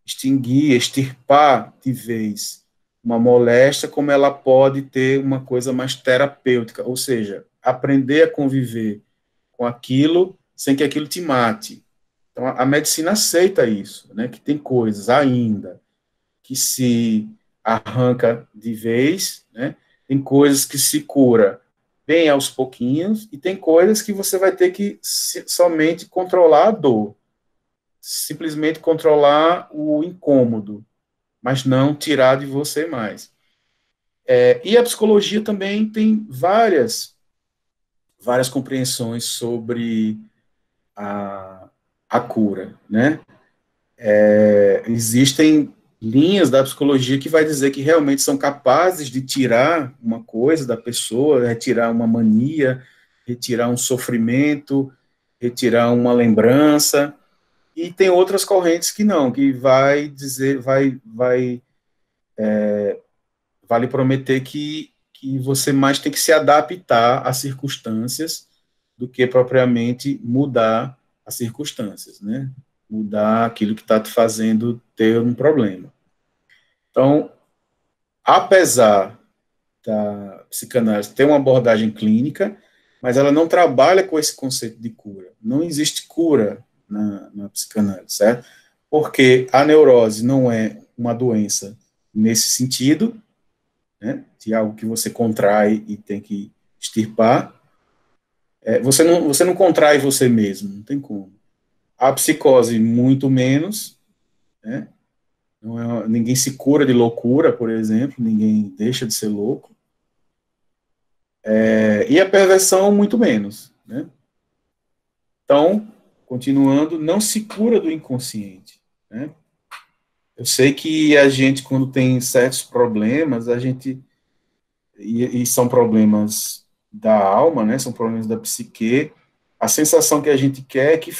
extirpar de vez uma moléstia, como ela pode ter uma coisa mais terapêutica, ou seja, aprender a conviver com aquilo sem que aquilo te mate. Então, a medicina aceita isso, né? Que tem coisas ainda que se arranca de vez, né? Tem coisas que se cura bem aos pouquinhos, e tem coisas que você vai ter que somente controlar a dor, simplesmente controlar o incômodo, mas não tirar de você mais. E a psicologia também tem várias compreensões sobre a cura, né? Existem linhas da psicologia que vai dizer que realmente são capazes de tirar uma coisa da pessoa, retirar uma mania, retirar um sofrimento, retirar uma lembrança, e tem outras correntes que não, que vai lhe prometer que você mais tem que se adaptar às circunstâncias do que propriamente mudar as circunstâncias, né? Mudar aquilo que está te fazendo ter um problema. Então, apesar da psicanálise tem uma abordagem clínica, mas ela não trabalha com esse conceito de cura. Não existe cura na psicanálise, certo? Porque a neurose não é uma doença nesse sentido, né, de algo que você contrai e tem que extirpar. Você não contrai você mesmo, não tem como. A psicose, muito menos, né? Ninguém se cura de loucura, por exemplo, ninguém deixa de ser louco. E a perversão, muito menos, né? Então, continuando, não se cura do inconsciente, né? Eu sei que a gente, quando tem certos problemas, e são problemas da alma, né? São problemas da psique, a sensação que a gente quer é que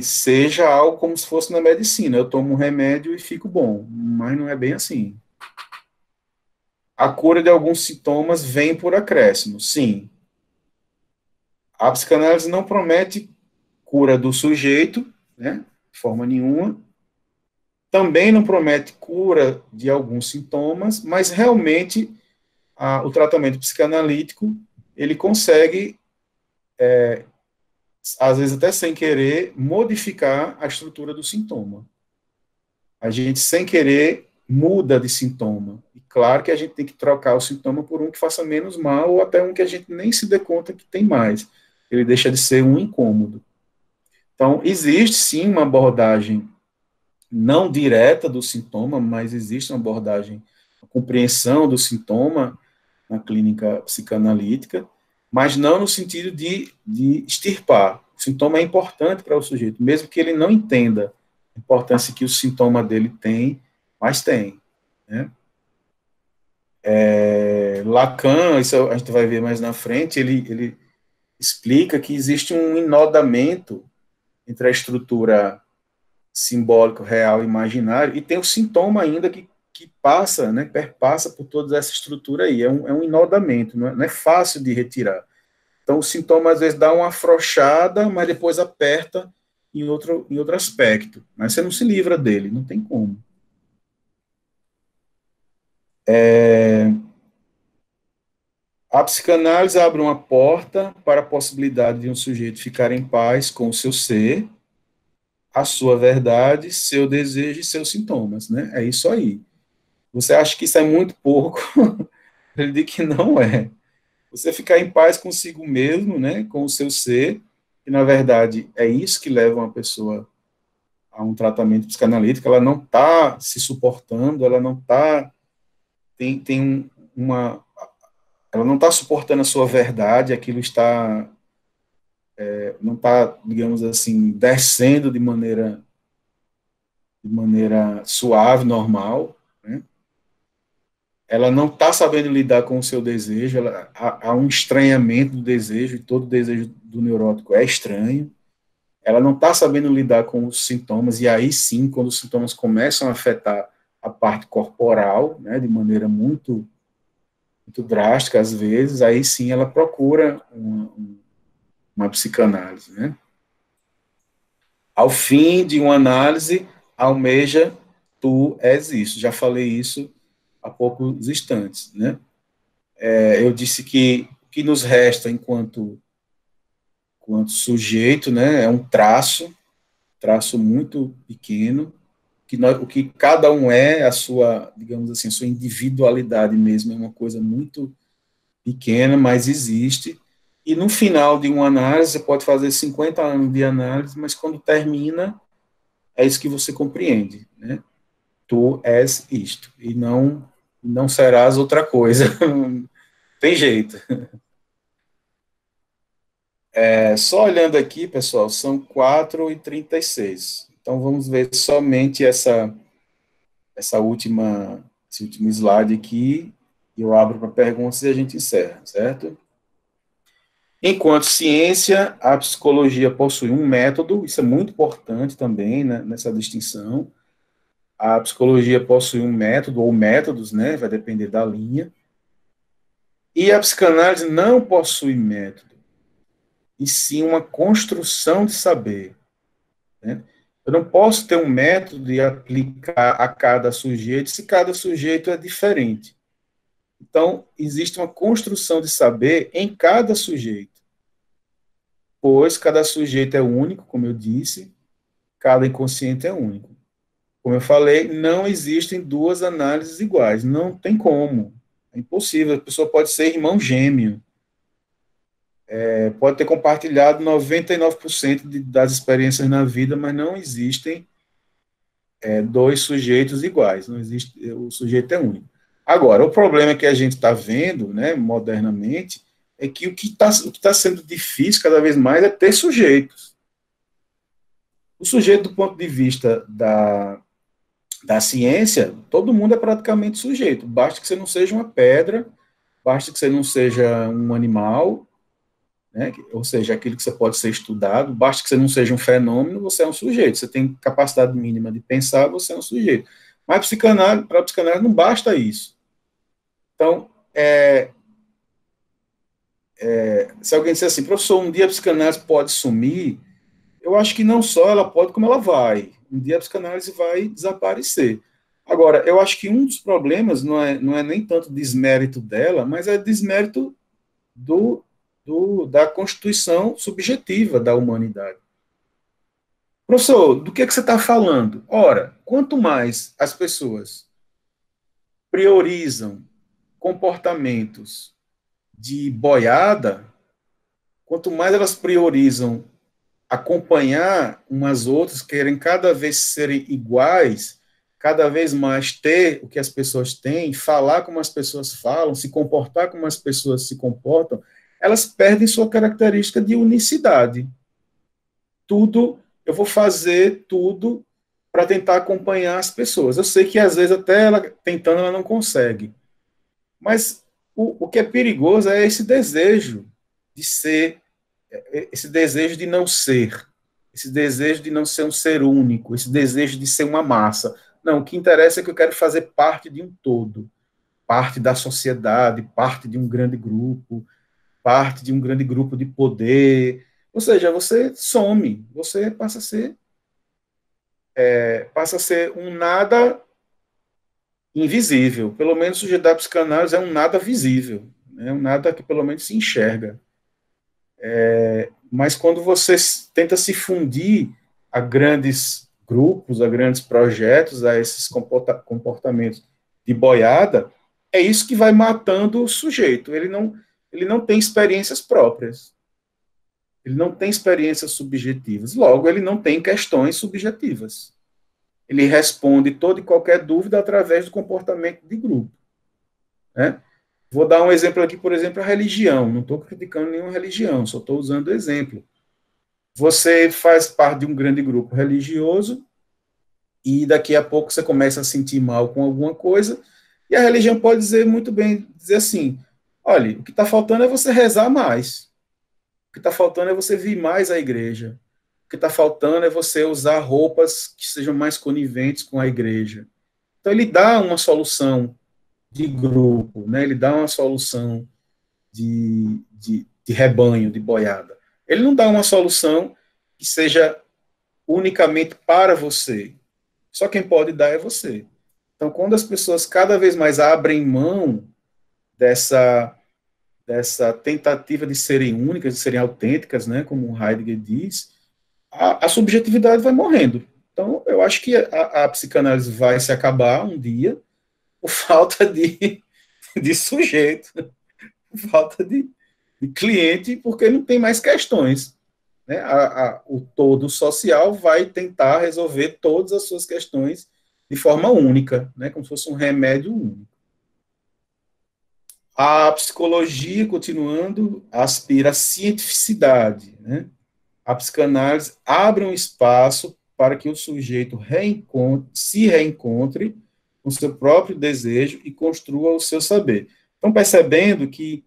seja algo como se fosse na medicina. Eu tomo um remédio e fico bom, mas não é bem assim. A cura de alguns sintomas vem por acréscimo, sim. A psicanálise não promete cura do sujeito, né, de forma nenhuma. Também não promete cura de alguns sintomas, mas realmente o tratamento psicanalítico ele consegue, às vezes até sem querer, modificar a estrutura do sintoma. A gente, sem querer, muda de sintoma. E claro que a gente tem que trocar o sintoma por um que faça menos mal, ou até um que a gente nem se dê conta que tem mais. Ele deixa de ser um incômodo. Então, existe sim uma abordagem não direta do sintoma, mas existe uma abordagem, uma compreensão do sintoma na clínica psicanalítica, mas não no sentido de extirpar. O sintoma é importante para o sujeito, mesmo que ele não entenda a importância que o sintoma dele tem, mas tem, né? Lacan, isso a gente vai ver mais na frente, ele explica que existe um inodamento entre a estrutura simbólico, real e imaginário, e tem o sintoma ainda que passa, né, perpassa por toda essa estrutura aí, é um inodamento, não é fácil de retirar. Então, o sintoma às vezes dá uma afrouxada, mas depois aperta em outro aspecto, mas você não se livra dele, não tem como. A psicanálise abre uma porta para a possibilidade de um sujeito ficar em paz com o seu ser, a sua verdade, seu desejo e seus sintomas, né? É isso aí. Você acha que isso é muito pouco? Ele diz que não é. Você ficar em paz consigo mesmo, né? Com o seu ser, que na verdade é isso que leva uma pessoa a um tratamento psicanalítico. Ela não está se suportando, ela não está ela não está suportando a sua verdade, aquilo está não está, digamos assim, descendo de maneira suave, normal, né? Ela não está sabendo lidar com o seu desejo, há um estranhamento do desejo, e todo desejo do neurótico é estranho. Ela não está sabendo lidar com os sintomas, e aí sim, quando os sintomas começam a afetar a parte corporal, né, de maneira muito drástica, às vezes, aí sim ela procura uma psicanálise, né? Ao fim de uma análise, almeja, tu és isso. Já falei isso há poucos instantes, né? Eu disse que o que nos resta enquanto sujeito, né, é um traço muito pequeno, o que cada um é, a sua, digamos assim, a sua individualidade mesmo, é uma coisa muito pequena, mas existe. E no final de uma análise, você pode fazer 50 anos de análise, mas quando termina, é isso que você compreende, né? Tu és isto, e não serás outra coisa. Tem jeito. Só olhando aqui, pessoal, são 4h36. Então, vamos ver somente esse último slide aqui. Eu abro para perguntas e a gente encerra, certo? Enquanto ciência, a psicologia possui um método, isso é muito importante também, né, nessa distinção. A psicologia possui um método, ou métodos, né, vai depender da linha. E a psicanálise não possui método, e sim uma construção de saber, né? Eu não posso ter um método de aplicar a cada sujeito se cada sujeito é diferente. Então, existe uma construção de saber em cada sujeito, pois cada sujeito é único, como eu disse, cada inconsciente é único. Como eu falei, não existem duas análises iguais, não tem como, é impossível. A pessoa pode ser irmão gêmeo, pode ter compartilhado 99% das experiências na vida, mas não existem dois sujeitos iguais, não existe, o sujeito é único. Agora, o problema que a gente está vendo, né, modernamente, é que o que está sendo difícil cada vez mais é ter sujeitos. O sujeito, do ponto de vista da ciência, todo mundo é praticamente sujeito, basta que você não seja uma pedra, basta que você não seja um animal, né, ou seja, aquilo que você pode ser estudado, basta que você não seja um fenômeno, você é um sujeito, você tem capacidade mínima de pensar, você é um sujeito. Mas para a psicanálise não basta isso. Então, se alguém disser assim, professor, um dia a psicanálise pode sumir, eu acho que não só ela pode, como ela vai. Um dia a psicanálise vai desaparecer. Agora, eu acho que um dos problemas não é nem tanto desmérito dela, mas é desmérito da constituição subjetiva da humanidade. Professor, do que você está falando? Ora, quanto mais as pessoas priorizam comportamentos de boiada, quanto mais elas priorizam acompanhar umas outras, querem cada vez serem iguais, cada vez mais ter o que as pessoas têm, falar como as pessoas falam, se comportar como as pessoas se comportam, elas perdem sua característica de unicidade. Eu vou fazer tudo para tentar acompanhar as pessoas. Eu sei que às vezes até ela tentando ela não consegue. Mas o que é perigoso é esse desejo de ser, esse desejo de não ser, esse desejo de não ser um ser único, esse desejo de ser uma massa. Não, o que interessa é que eu quero fazer parte de um todo, parte da sociedade, parte de um grande grupo, parte de um grande grupo de poder. Ou seja, você some, você passa a ser um nada invisível. Pelo menos o sujeito da psicanálise é um nada visível, é um nada que pelo menos se enxerga. Mas quando você tenta se fundir a grandes grupos, a grandes projetos, a esses comportamentos de boiada, é isso que vai matando o sujeito. Ele não tem experiências próprias. Ele não tem experiências subjetivas. Logo, ele não tem questões subjetivas. Ele responde toda e qualquer dúvida através do comportamento de grupo. Né? Vou dar um exemplo aqui, por exemplo, a religião. Não estou criticando nenhuma religião, só estou usando o exemplo. Você faz parte de um grande grupo religioso e daqui a pouco você começa a sentir mal com alguma coisa e a religião pode dizer muito bem, dizer assim, olha, o que está faltando é você rezar mais. O que está faltando é você vir mais à igreja. O que está faltando é você usar roupas que sejam mais coniventes com a igreja. Então, ele dá uma solução de grupo, né? Ele dá uma solução de rebanho, de boiada. Ele não dá uma solução que seja unicamente para você. Só quem pode dar é você. Então, quando as pessoas cada vez mais abrem mão dessa tentativa de serem únicas, de serem autênticas, né, como Heidegger diz, a subjetividade vai morrendo. Então, eu acho que a psicanálise vai se acabar um dia por falta de sujeito, por falta de cliente, porque não tem mais questões. Né? O todo social vai tentar resolver todas as suas questões de forma única, né, como se fosse um remédio único. A psicologia, continuando, aspira à cientificidade. Né? A psicanálise abre um espaço para que o sujeito se reencontre com seu próprio desejo e construa o seu saber. Então, percebendo que,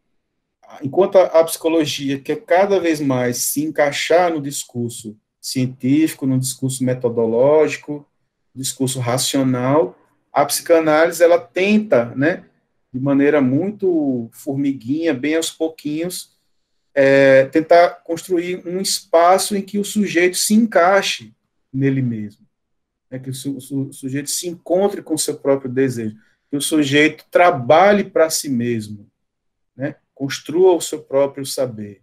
enquanto a psicologia quer cada vez mais se encaixar no discurso científico, no discurso metodológico, no discurso racional, a psicanálise ela tenta, né, de maneira muito formiguinha, bem aos pouquinhos, tentar construir um espaço em que o sujeito se encaixe nele mesmo, né? Que o sujeito se encontre com o seu próprio desejo, que o sujeito trabalhe para si mesmo, né? Construa o seu próprio saber.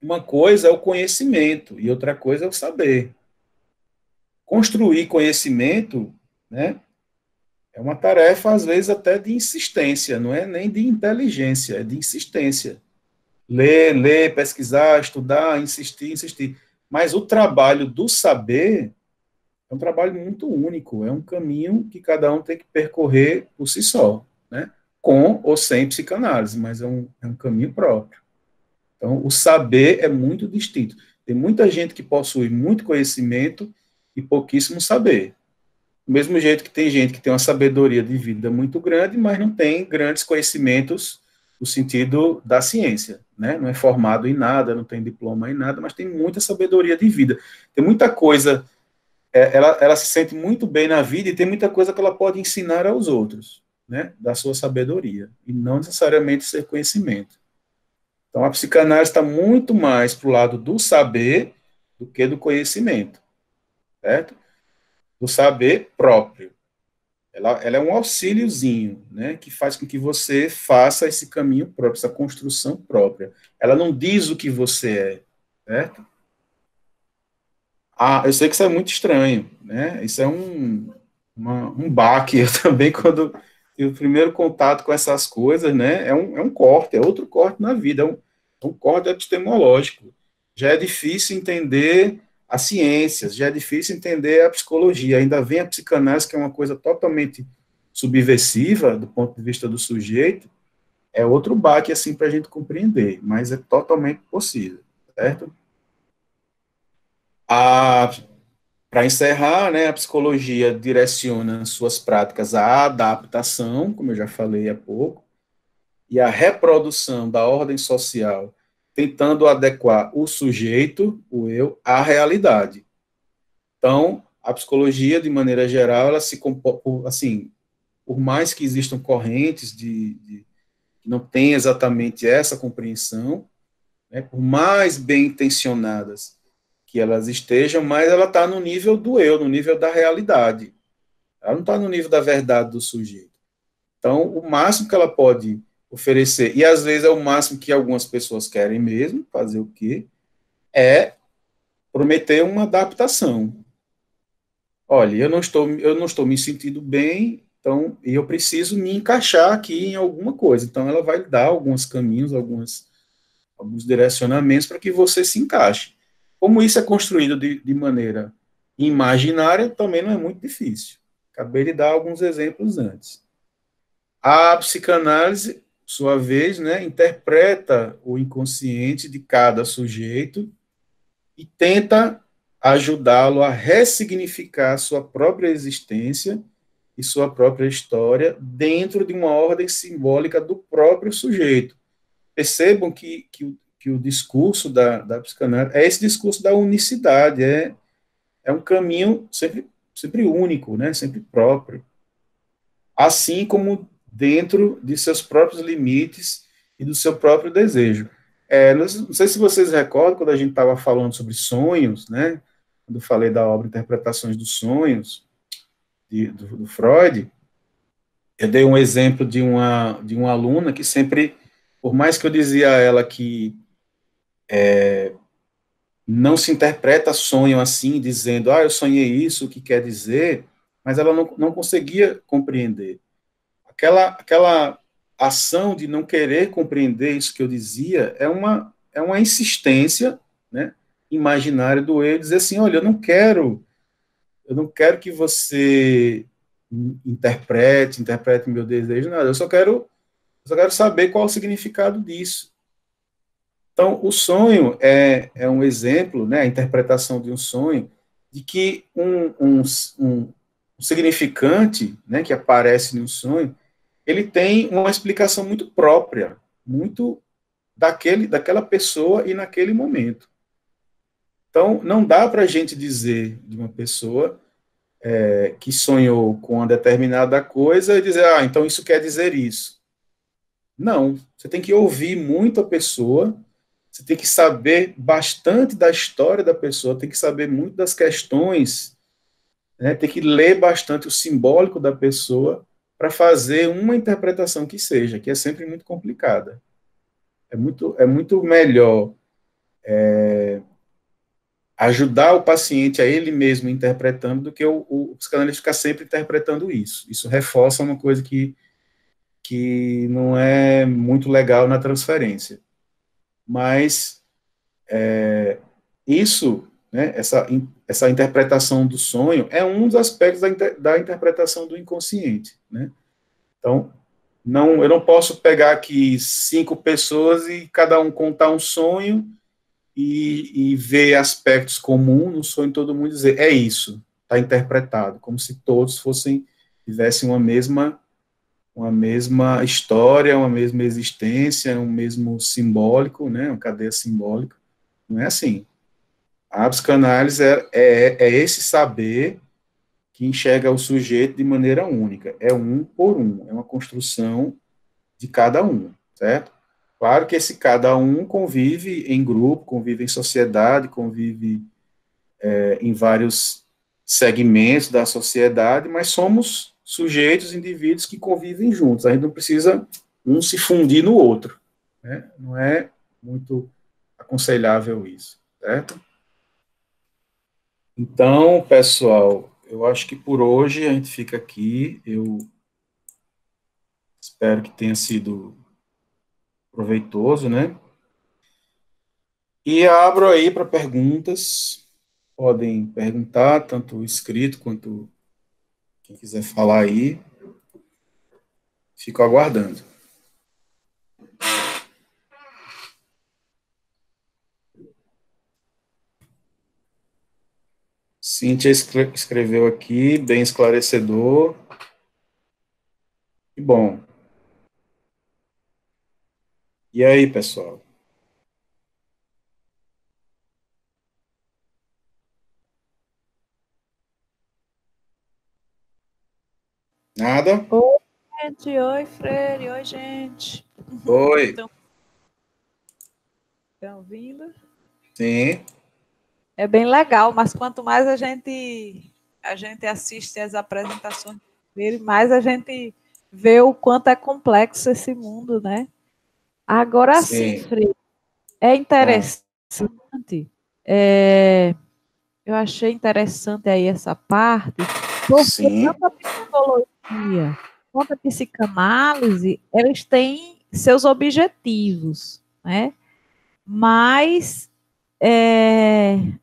Uma coisa é o conhecimento e outra coisa é o saber. Construir conhecimento, né, é uma tarefa, às vezes, até de insistência, não é nem de inteligência, é de insistência. Ler, pesquisar, estudar, insistir, insistir. Mas o trabalho do saber é um trabalho muito único, é um caminho que cada um tem que percorrer por si só, né? Com ou sem psicanálise, mas é um caminho próprio. Então, o saber é muito distinto. Tem muita gente que possui muito conhecimento e pouquíssimo saber. Do mesmo jeito que tem gente que tem uma sabedoria de vida muito grande, mas não tem grandes conhecimentos no sentido da ciência, né? Não é formado em nada, não tem diploma em nada, mas tem muita sabedoria de vida. Tem muita coisa, ela se sente muito bem na vida e tem muita coisa que ela pode ensinar aos outros, né? Da sua sabedoria, e não necessariamente ser conhecimento. Então, a psicanálise está muito mais para o lado do saber do que do conhecimento, certo? Do saber próprio. Ela é um auxíliozinho, né, que faz com que você faça esse caminho próprio, essa construção própria. Ela não diz o que você é, certo? Ah, eu sei que isso é muito estranho, né? Isso é um baque. Eu também, quando tive o primeiro contato com essas coisas, né, é um corte, é outro corte na vida, é um corte epistemológico. Já é difícil entender as ciências, já é difícil entender a psicologia, ainda vem a psicanálise, que é uma coisa totalmente subversiva do ponto de vista do sujeito, é outro baque, assim, para a gente compreender, mas é totalmente possível, certo? Para encerrar, né, a psicologia direciona suas práticas à adaptação, como eu já falei há pouco, e à reprodução da ordem social, tentando adequar o sujeito, o eu, à realidade. Então, a psicologia, de maneira geral, ela se comporta, assim, por mais que existam correntes que não têm exatamente essa compreensão, né, por mais bem intencionadas que elas estejam, mas ela está no nível do eu, no nível da realidade. Ela não está no nível da verdade do sujeito. Então, o máximo que ela pode oferecer, e às vezes é o máximo que algumas pessoas querem mesmo, fazer o quê? É prometer uma adaptação. Olha, eu não estou me sentindo bem, então eu preciso me encaixar aqui em alguma coisa. Então, ela vai dar alguns caminhos, alguns direcionamentos para que você se encaixe. Como isso é construído de maneira imaginária, também não é muito difícil. Acabei de dar alguns exemplos antes. A psicanálise, sua vez, né, interpreta o inconsciente de cada sujeito e tenta ajudá-lo a ressignificar sua própria existência e sua própria história dentro de uma ordem simbólica do próprio sujeito. Percebam que o discurso da psicanálise é esse discurso da unicidade, é um caminho sempre único, né, sempre próprio. Assim como dentro de seus próprios limites e do seu próprio desejo. Não sei se vocês recordam, quando a gente estava falando sobre sonhos, né, quando eu falei da obra Interpretações dos Sonhos, do Freud, eu dei um exemplo de uma aluna que sempre, por mais que eu dizia a ela que não se interpreta sonho assim, dizendo, eu sonhei isso, o que quer dizer, mas ela não conseguia compreender. Aquela ação de não querer compreender isso que eu dizia é uma insistência, né, imaginária do eu, dizer assim, olha, eu não quero que você interprete meu desejo, nada, eu só quero saber qual é o significado disso. Então, o sonho é um exemplo, né, a interpretação de um sonho, de que um significante, né, que aparece no sonho, ele tem uma explicação muito própria, muito daquela pessoa e naquele momento. Então, não dá para a gente dizer de uma pessoa que sonhou com uma determinada coisa e dizer, então isso quer dizer isso. Não, você tem que ouvir muito a pessoa, Você tem que saber bastante da história da pessoa, tem que saber muito das questões, né? Tem que ler bastante o simbólico da pessoa para fazer uma interpretação que seja, que é sempre muito complicada. É muito melhor ajudar o paciente a ele mesmo interpretando do que o psicanalista ficar sempre interpretando isso. Isso reforça uma coisa que não é muito legal na transferência. Mas isso, né, essa interpretação do sonho é um dos aspectos da interpretação do inconsciente, né? Então, eu não posso pegar aqui 5 pessoas e cada um contar um sonho e ver aspectos comuns no sonho, todo mundo dizer, é isso, está interpretado, como se todos tivessem uma mesma história, uma mesma existência, um mesmo simbólico, né, uma cadeia simbólica. Não é assim. A psicanálise é esse saber que enxerga o sujeito de maneira única. É um por um, é uma construção de cada um, certo? Claro que esse cada um convive em grupo, convive em sociedade, convive em vários segmentos da sociedade, mas somos sujeitos, indivíduos que convivem juntos. A gente não precisa um se fundir no outro, né? Não é muito aconselhável isso, certo? Então, pessoal, eu acho que por hoje a gente fica aqui. Eu espero que tenha sido proveitoso, né? E abro aí para perguntas. Podem perguntar, tanto escrito quanto quem quiser falar aí. Fico aguardando. Cíntia escreveu aqui, bem esclarecedor. Que bom. E aí, pessoal? Nada? Oi, gente. Oi, Freire. Oi, gente. Oi. Estão ouvindo? Sim. É bem legal, mas quanto mais a gente assiste as apresentações dele, mais a gente vê o quanto é complexo esse mundo, né? Agora sim, Sim. Freire, é Ah, interessante. Eu achei interessante aí essa parte, porque sim. tanto a psicologia quanto a psicanálise, eles têm seus objetivos, né? Mas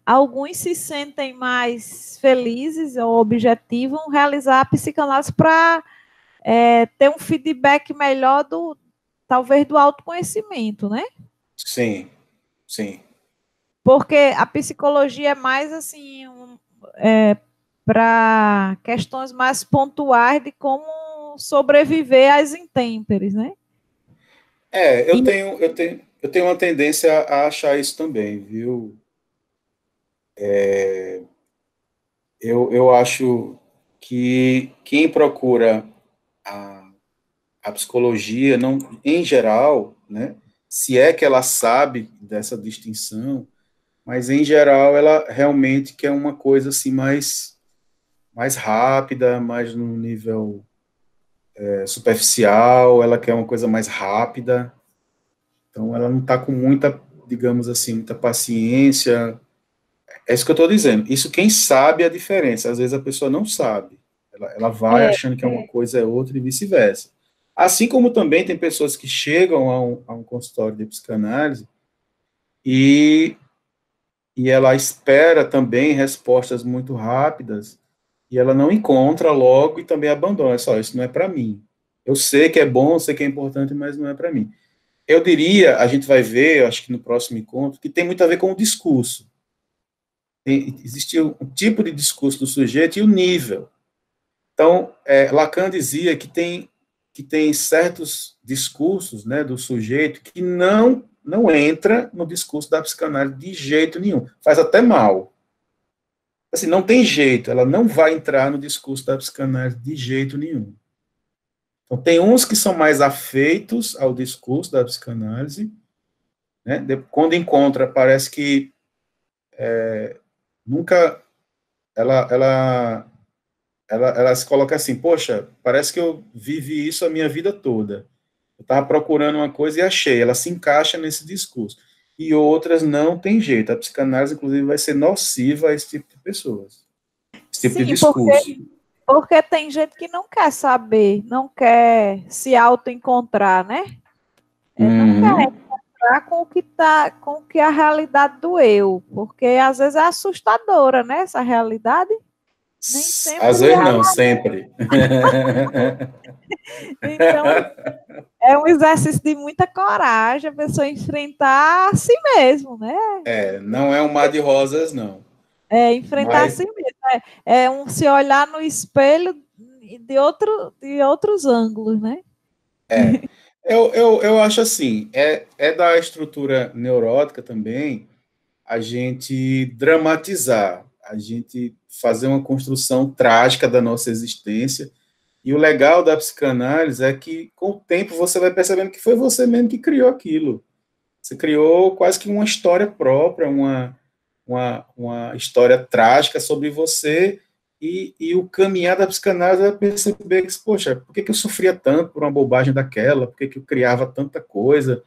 alguns se sentem mais felizes ou objetivam realizar a psicanálise para ter um feedback melhor talvez do autoconhecimento, né? Sim. Sim. Porque a psicologia é mais assim, para questões mais pontuais de como sobreviver às intempéries, né? Eu tenho uma tendência a achar isso também, viu? Eu acho que quem procura a, a psicologia, não, em geral, né, se é que ela sabe dessa distinção, mas em geral ela realmente quer uma coisa assim mais rápida, mais no nível superficial, ela quer uma coisa mais rápida, então ela não está com muita, digamos assim, muita paciência. É isso que eu estou dizendo. Isso quem sabe a diferença. Às vezes a pessoa não sabe. Ela vai É, achando que é uma coisa é outra e vice-versa. Assim como também tem pessoas que chegam a um consultório de psicanálise e, e ela espera também respostas muito rápidas e ela não encontra logo e também abandona. É só, isso não é para mim. Eu sei que é bom, eu sei que é importante, mas não é para mim. Eu diria, a gente vai ver, eu acho que no próximo encontro, que tem muito a ver com o discurso. Existe um tipo de discurso do sujeito e o nível. Então, Lacan dizia que tem certos discursos, né, do sujeito que não entra no discurso da psicanálise de jeito nenhum. Faz até mal. Assim, não tem jeito, ela não vai entrar no discurso da psicanálise de jeito nenhum. Então, tem uns que são mais afeitos ao discurso da psicanálise né? Quando encontra, parece que nunca ela se coloca assim, poxa, parece que eu vivi isso a minha vida toda. Eu estava procurando uma coisa e achei. Ela se encaixa nesse discurso. E outras não tem jeito. A psicanálise, inclusive, vai ser nociva a esse tipo de pessoas. Esse tipo de Sim, discurso. porque tem gente que não quer saber, não quer se auto-encontrar, né? Não quer Uhum. encontrar com o que a realidade do eu, porque às vezes é assustadora, né? Essa realidade nem Às sempre vezes é. não, sempre. Então, é um exercício de muita coragem a pessoa enfrentar a si mesmo, né? Não é um mar de rosas, não. É enfrentar a Mas si mesmo. É um se olhar no espelho de outros ângulos, né? eu acho assim, é da estrutura neurótica também a gente dramatizar, a gente fazer uma construção trágica da nossa existência. E o legal da psicanálise é que, com o tempo, você vai percebendo que foi você mesmo que criou aquilo. Você criou quase que uma história própria, uma história trágica sobre você, e o caminhar da psicanálise é perceber que, poxa, por que eu sofria tanto por uma bobagem daquela? Por que eu criava tanta coisa?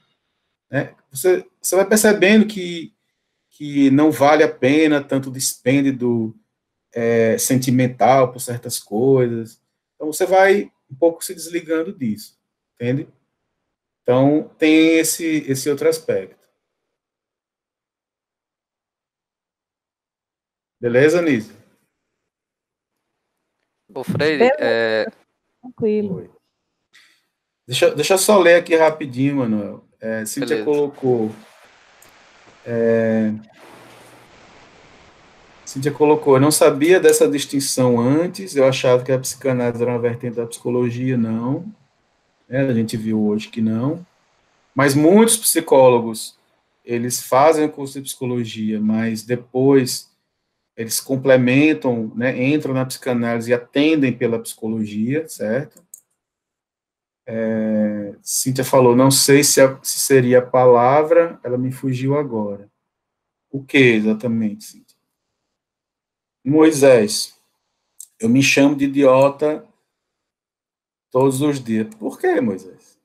Né? Você vai percebendo que não vale a pena tanto dispêndio sentimental por certas coisas. Então, você vai um pouco se desligando disso, entende? Então, tem esse outro aspecto. Beleza, Nise? Ô, Freire, Beleza, tranquilo. Oi. Deixa eu só ler aqui rapidinho, Manuel. Cíntia beleza. colocou. Cíntia colocou, eu não sabia dessa distinção antes, eu achava que a psicanálise era uma vertente da psicologia, não. A gente viu hoje que não. Mas muitos psicólogos, eles fazem o curso de psicologia, mas depois eles complementam, né, entram na psicanálise e atendem pela psicologia, certo? Cíntia falou, não sei se seria a palavra, ela me fugiu agora. O que exatamente, Cíntia? Moisés, eu me chamo de idiota todos os dias. Por que, Moisés?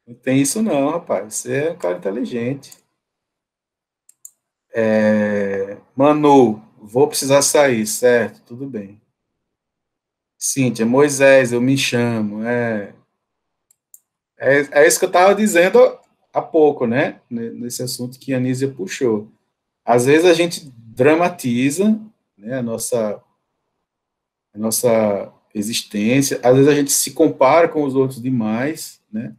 Não tem isso não, rapaz. Você é um cara inteligente. Manu, vou precisar sair, certo? Tudo bem. Cíntia, Moisés, eu me chamo. É isso que eu estava dizendo há pouco, né? Nesse assunto que a Anísia puxou. Às vezes a gente dramatiza, né, a nossa existência, às vezes a gente se compara com os outros demais, né?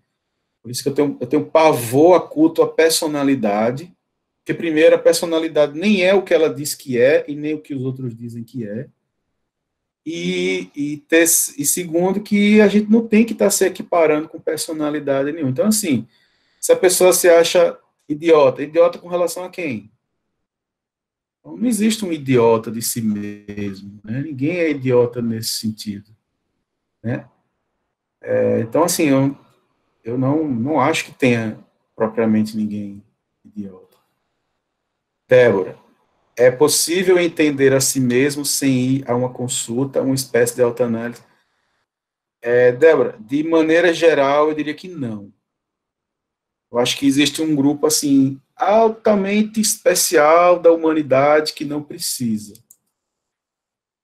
Por isso que eu tenho pavor a culto à personalidade, porque primeiro a personalidade nem é o que ela diz que é e nem o que os outros dizem que é. E segundo, que a gente não tem que estar se equiparando com personalidade nenhuma. Então, assim, se a pessoa se acha idiota, idiota com relação a quem? Então, não existe um idiota de si mesmo, né? Ninguém é idiota nesse sentido, né? Então, assim, eu não acho que tenha propriamente ninguém idiota. Débora, é possível entender a si mesmo sem ir a uma consulta, uma espécie de autoanálise? Débora, de maneira geral, eu diria que não. Eu acho que existe um grupo, assim, altamente especial da humanidade que não precisa.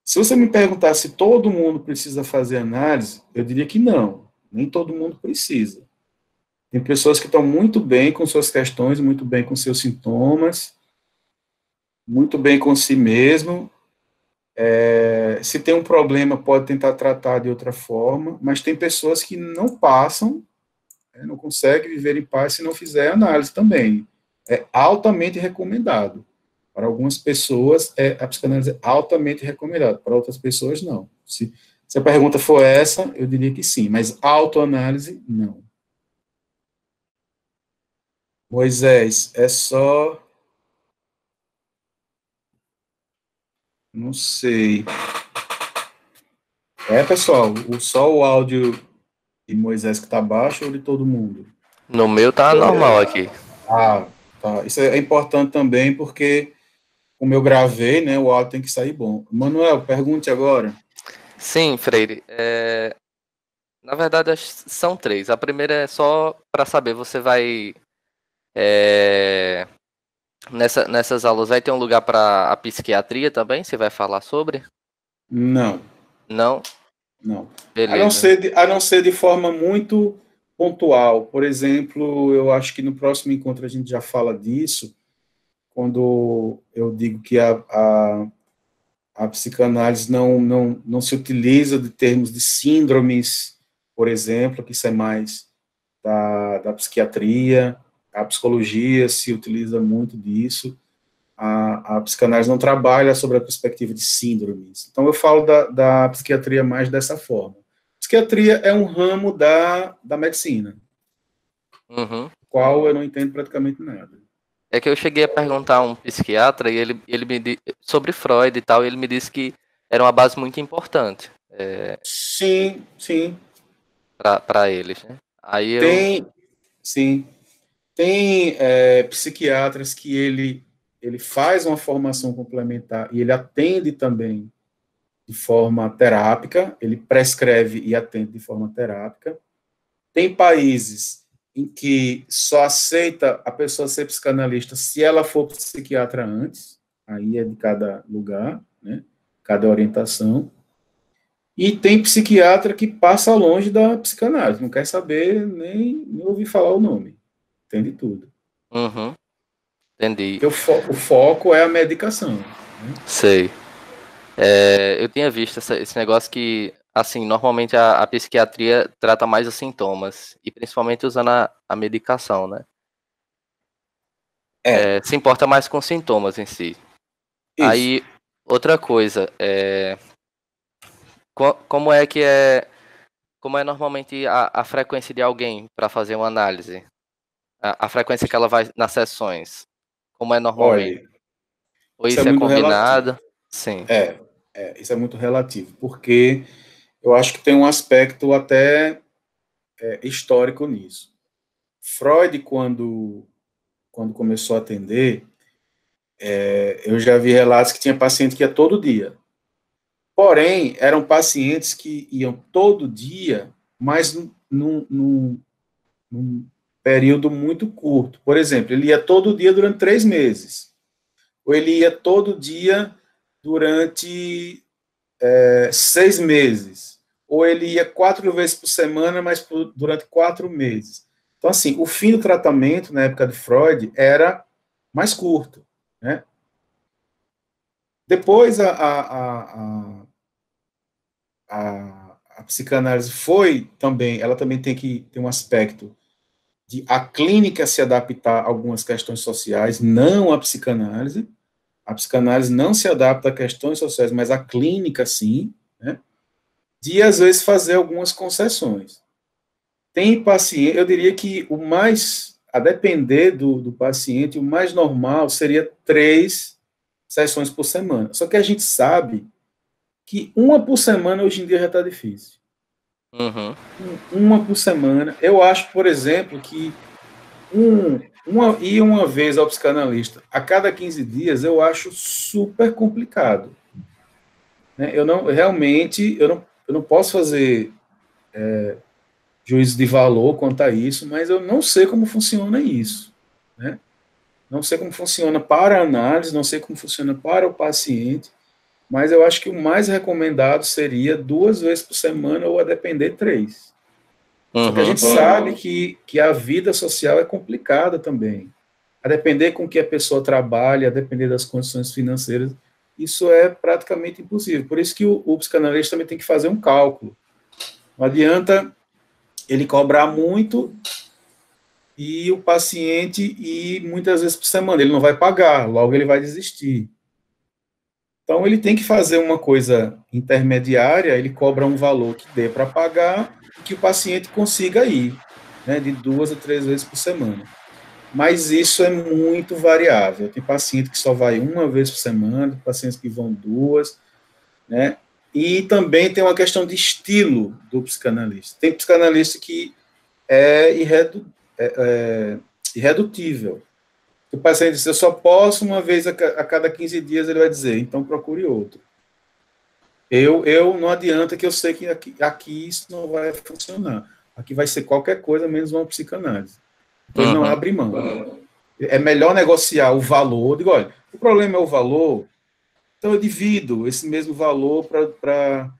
Se você me perguntar se todo mundo precisa fazer análise, eu diria que não. Nem todo mundo precisa. Tem pessoas que estão muito bem com suas questões, muito bem com seus sintomas, muito bem com si mesmo. Se tem um problema, pode tentar tratar de outra forma, mas tem pessoas que não passam, não conseguem viver em paz se não fizer análise também. É altamente recomendado. Para algumas pessoas, a psicanálise é altamente recomendada, para outras pessoas, não. Se a pergunta for essa, eu diria que sim, mas autoanálise, não. Moisés, é só. Não sei. Pessoal, só o áudio Moisés que está baixo ou de todo mundo? No meu tá normal aqui. Ah, tá. Isso é importante também porque, como eu gravei, né, o áudio tem que sair bom. Manuel, pergunte agora. Sim, Freire. Na verdade, são 3. A primeira é só para saber, você vai... nessas aulas vai ter um lugar para a psiquiatria também? Você vai falar sobre? Não. Não? Não. Beleza. A não ser de forma muito pontual. Por exemplo, eu acho que no próximo encontro a gente já fala disso, quando eu digo que a psicanálise não se utiliza de termos de síndromes, por exemplo, que isso é mais da psiquiatria, a psicologia se utiliza muito disso, a psicanálise não trabalha sobre a perspectiva de síndromes. Então, eu falo da psiquiatria mais dessa forma. Psiquiatria é um ramo da medicina, qual eu não entendo praticamente nada. É que eu cheguei a perguntar a um psiquiatra e ele me sobre Freud e tal, e ele me disse que era uma base muito importante. Sim, sim. Para eles, né? Aí Tem psiquiatras que ele faz uma formação complementar e ele atende também de forma terápica, ele prescreve e atende de forma terápica. Tem países em que só aceita a pessoa ser psicanalista se ela for psiquiatra antes, aí é de cada lugar, né? Cada orientação. E tem psiquiatra que passa longe da psicanálise, não quer saber nem ouvir falar o nome, entende tudo. Entendi. Porque o foco é a medicação. Né? Sei. Eu tinha visto esse negócio que, assim, normalmente a psiquiatria trata mais os sintomas, e principalmente usando a medicação, né? Se importa mais com sintomas em si. Isso. Aí, outra coisa, como é normalmente a frequência de alguém para fazer uma análise? A frequência que ela vai nas sessões? Como é normalmente? Olha, ou isso é combinado? Relativo. Sim. Isso é muito relativo, porque eu acho que tem um aspecto até histórico nisso. Freud, quando começou a atender, eu já vi relatos que tinha paciente que ia todo dia. Porém, eram pacientes que iam todo dia, mas num período muito curto. Por exemplo, ele ia todo dia durante 3 meses. Ou ele ia todo dia durante 6 meses. Ou ele ia 4 vezes por semana, mas durante 4 meses. Então, assim, o fim do tratamento, na época de Freud, era mais curto, né? Depois, a psicanálise ela também tem que ter um aspecto de a clínica se adaptar a algumas questões sociais, não a psicanálise. A psicanálise não se adapta a questões sociais, mas a clínica sim, né? De, às vezes, fazer algumas concessões. Tem paciente, eu diria que a depender do paciente, o mais normal seria 3 sessões por semana. Só que a gente sabe que uma por semana hoje em dia já está difícil. Uma por semana. Eu acho, por exemplo, que ir uma vez ao psicanalista a cada 15 dias eu acho super complicado. Né? Eu não posso fazer juízo de valor quanto a isso, mas eu não sei como funciona isso. Né? Não sei como funciona para a análise, não sei como funciona para o paciente, mas eu acho que o mais recomendado seria 2 vezes por semana ou, a depender, 3. Só que a gente sabe que a vida social é complicada também. A depender com que a pessoa trabalha, a depender das condições financeiras, isso é praticamente impossível. Por isso que o psicanalista também tem que fazer um cálculo. Não adianta ele cobrar muito e o paciente ir muitas vezes por semana. Ele não vai pagar, logo ele vai desistir. Então, ele tem que fazer uma coisa intermediária, ele cobra um valor que dê para pagar e que o paciente consiga ir, né, de 2 a 3 vezes por semana. Mas isso é muito variável. Tem paciente que só vai 1 vez por semana, pacientes que vão 2, né? E também tem uma questão de estilo do psicanalista. Tem psicanalista que é irredutível. O paciente diz, eu só posso uma vez a cada 15 dias, ele vai dizer, então procure outro. Eu não adianta que eu sei que aqui isso não vai funcionar. Aqui vai ser qualquer coisa menos uma psicanálise. Então ele não abre mão. É melhor negociar o valor. Eu digo, olha, o problema é o valor, então eu divido esse mesmo valor para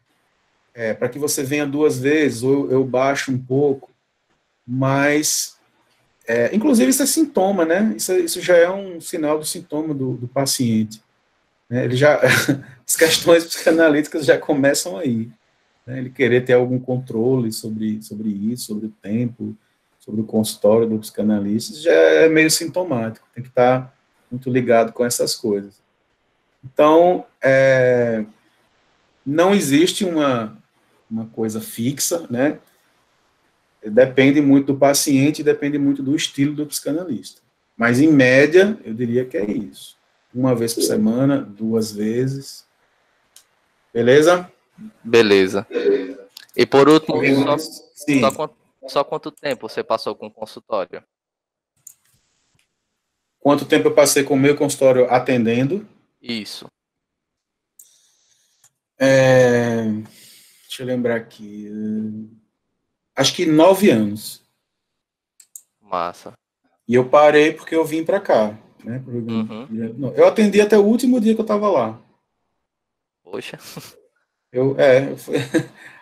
que você venha 2 vezes, ou eu baixo um pouco, mas, inclusive isso é sintoma, né? Isso já é um sinal do sintoma do paciente. Né? As questões psicanalíticas já começam aí. Né? Ele querer ter algum controle sobre isso, sobre o tempo, sobre o consultório do psicanalista, já é meio sintomático, tem que estar muito ligado com essas coisas. Então, não existe uma coisa fixa, né? Depende muito do paciente, depende muito do estilo do psicanalista. Mas, em média, eu diria que é isso. 1 vez por semana, 2 vezes. Beleza? Beleza. E por último, Sim. só quanto tempo você passou com o consultório? Quanto tempo eu passei com o meu consultório atendendo? Isso. Deixa eu lembrar aqui. Acho que 9 anos. Massa. E eu parei porque eu vim para cá. Né? Eu atendi até o último dia que eu estava lá. Poxa. Eu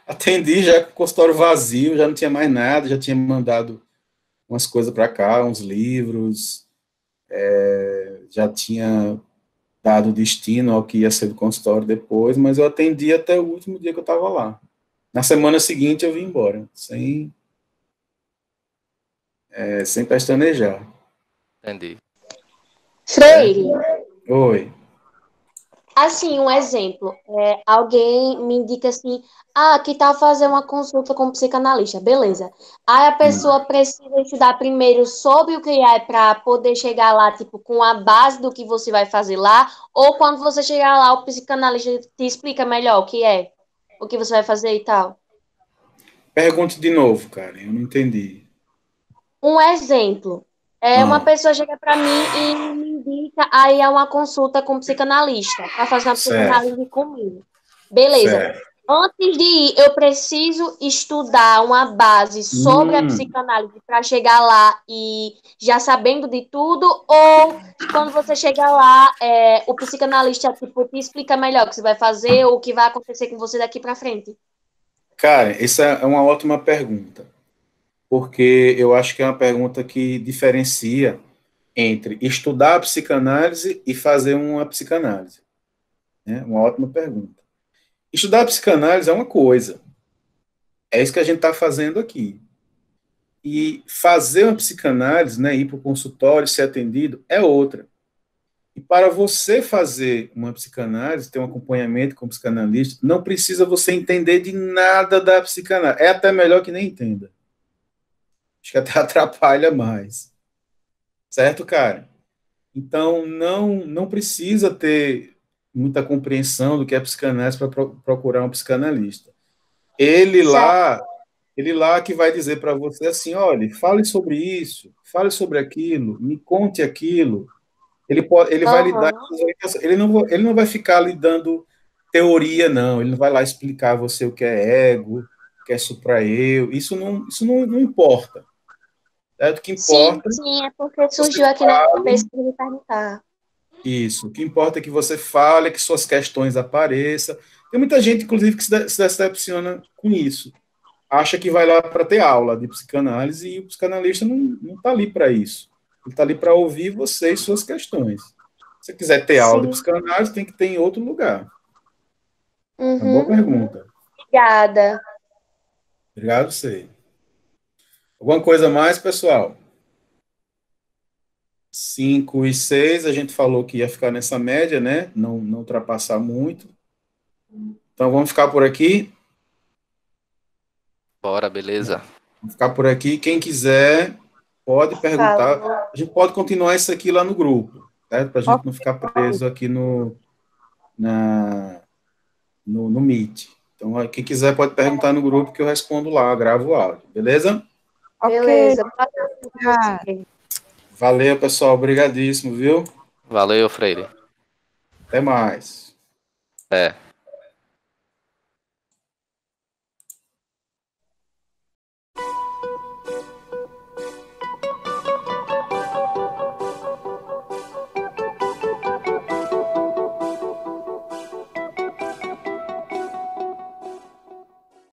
atendi já com o consultório vazio, já não tinha mais nada, já tinha mandado umas coisas para cá, uns livros, já tinha dado destino ao que ia ser do consultório depois, mas eu atendi até o último dia que eu estava lá. Na semana seguinte eu vim embora, sem pestanejar. Entendi. Freire, Oi. assim, um exemplo. Alguém me indica assim, que tal fazer uma consulta com um psicanalista, beleza. Aí a pessoa precisa estudar primeiro sobre o que é para poder chegar lá, tipo, com a base do que você vai fazer lá, ou quando você chegar lá, o psicanalista te explica melhor o que é, o que você vai fazer e tal. Pergunte de novo, cara, eu não entendi. Um exemplo. Uma pessoa chega para mim e me indica aí uma consulta com um psicanalista, para fazer uma psicanálise comigo. Beleza. Certo. Antes de ir, eu preciso estudar uma base sobre a psicanálise para chegar lá e já sabendo de tudo, ou quando você chegar lá, o psicanalista tipo, te explica melhor o que você vai fazer ou o que vai acontecer com você daqui para frente? Cara, essa é uma ótima pergunta, porque eu acho que é uma pergunta que diferencia entre estudar a psicanálise e fazer uma psicanálise. Né? Uma ótima pergunta. Estudar a psicanálise é uma coisa. É isso que a gente está fazendo aqui. E fazer uma psicanálise, né, ir para o consultório, ser atendido, é outra. E para você fazer uma psicanálise, ter um acompanhamento com o psicanalista, não precisa você entender de nada da psicanálise. É até melhor que nem entenda. Acho que até atrapalha mais. Certo, cara? Então, não precisa ter muita compreensão do que é psicanálise para procurar um psicanalista. Ele lá que vai dizer para você assim, olha, fale sobre isso, fale sobre aquilo, me conte aquilo. Ele vai lhe dar, ele não vai ficar lhe dando teoria, não. Ele não vai lá explicar a você o que é ego, o que é supra-eu. Isso não importa. O que importa... Sim, é porque surgiu aqui na cabeça de me perguntar. Isso. O que importa é que você fale, que suas questões apareçam. Tem muita gente, inclusive, que se decepciona com isso. Acha que vai lá para ter aula de psicanálise e o psicanalista não está ali para isso. Ele está ali para ouvir você e suas questões. Se você quiser ter aula de psicanálise, tem que ter em outro lugar. É uma boa pergunta. Obrigada. Obrigado, você. Alguma coisa mais, pessoal? 5 e 6, a gente falou que ia ficar nessa média, né? Não ultrapassar muito. Então, vamos ficar por aqui? Bora, beleza. Vamos ficar por aqui. Quem quiser, pode perguntar. A gente pode continuar isso aqui lá no grupo, certo? Para a gente não ficar preso aqui no no Meet. Então, quem quiser pode perguntar no grupo que eu respondo lá, gravo o áudio, beleza? Ok. Beleza. Ah, Valeu, pessoal, obrigadíssimo, viu? Valeu, Freire. Até mais. É.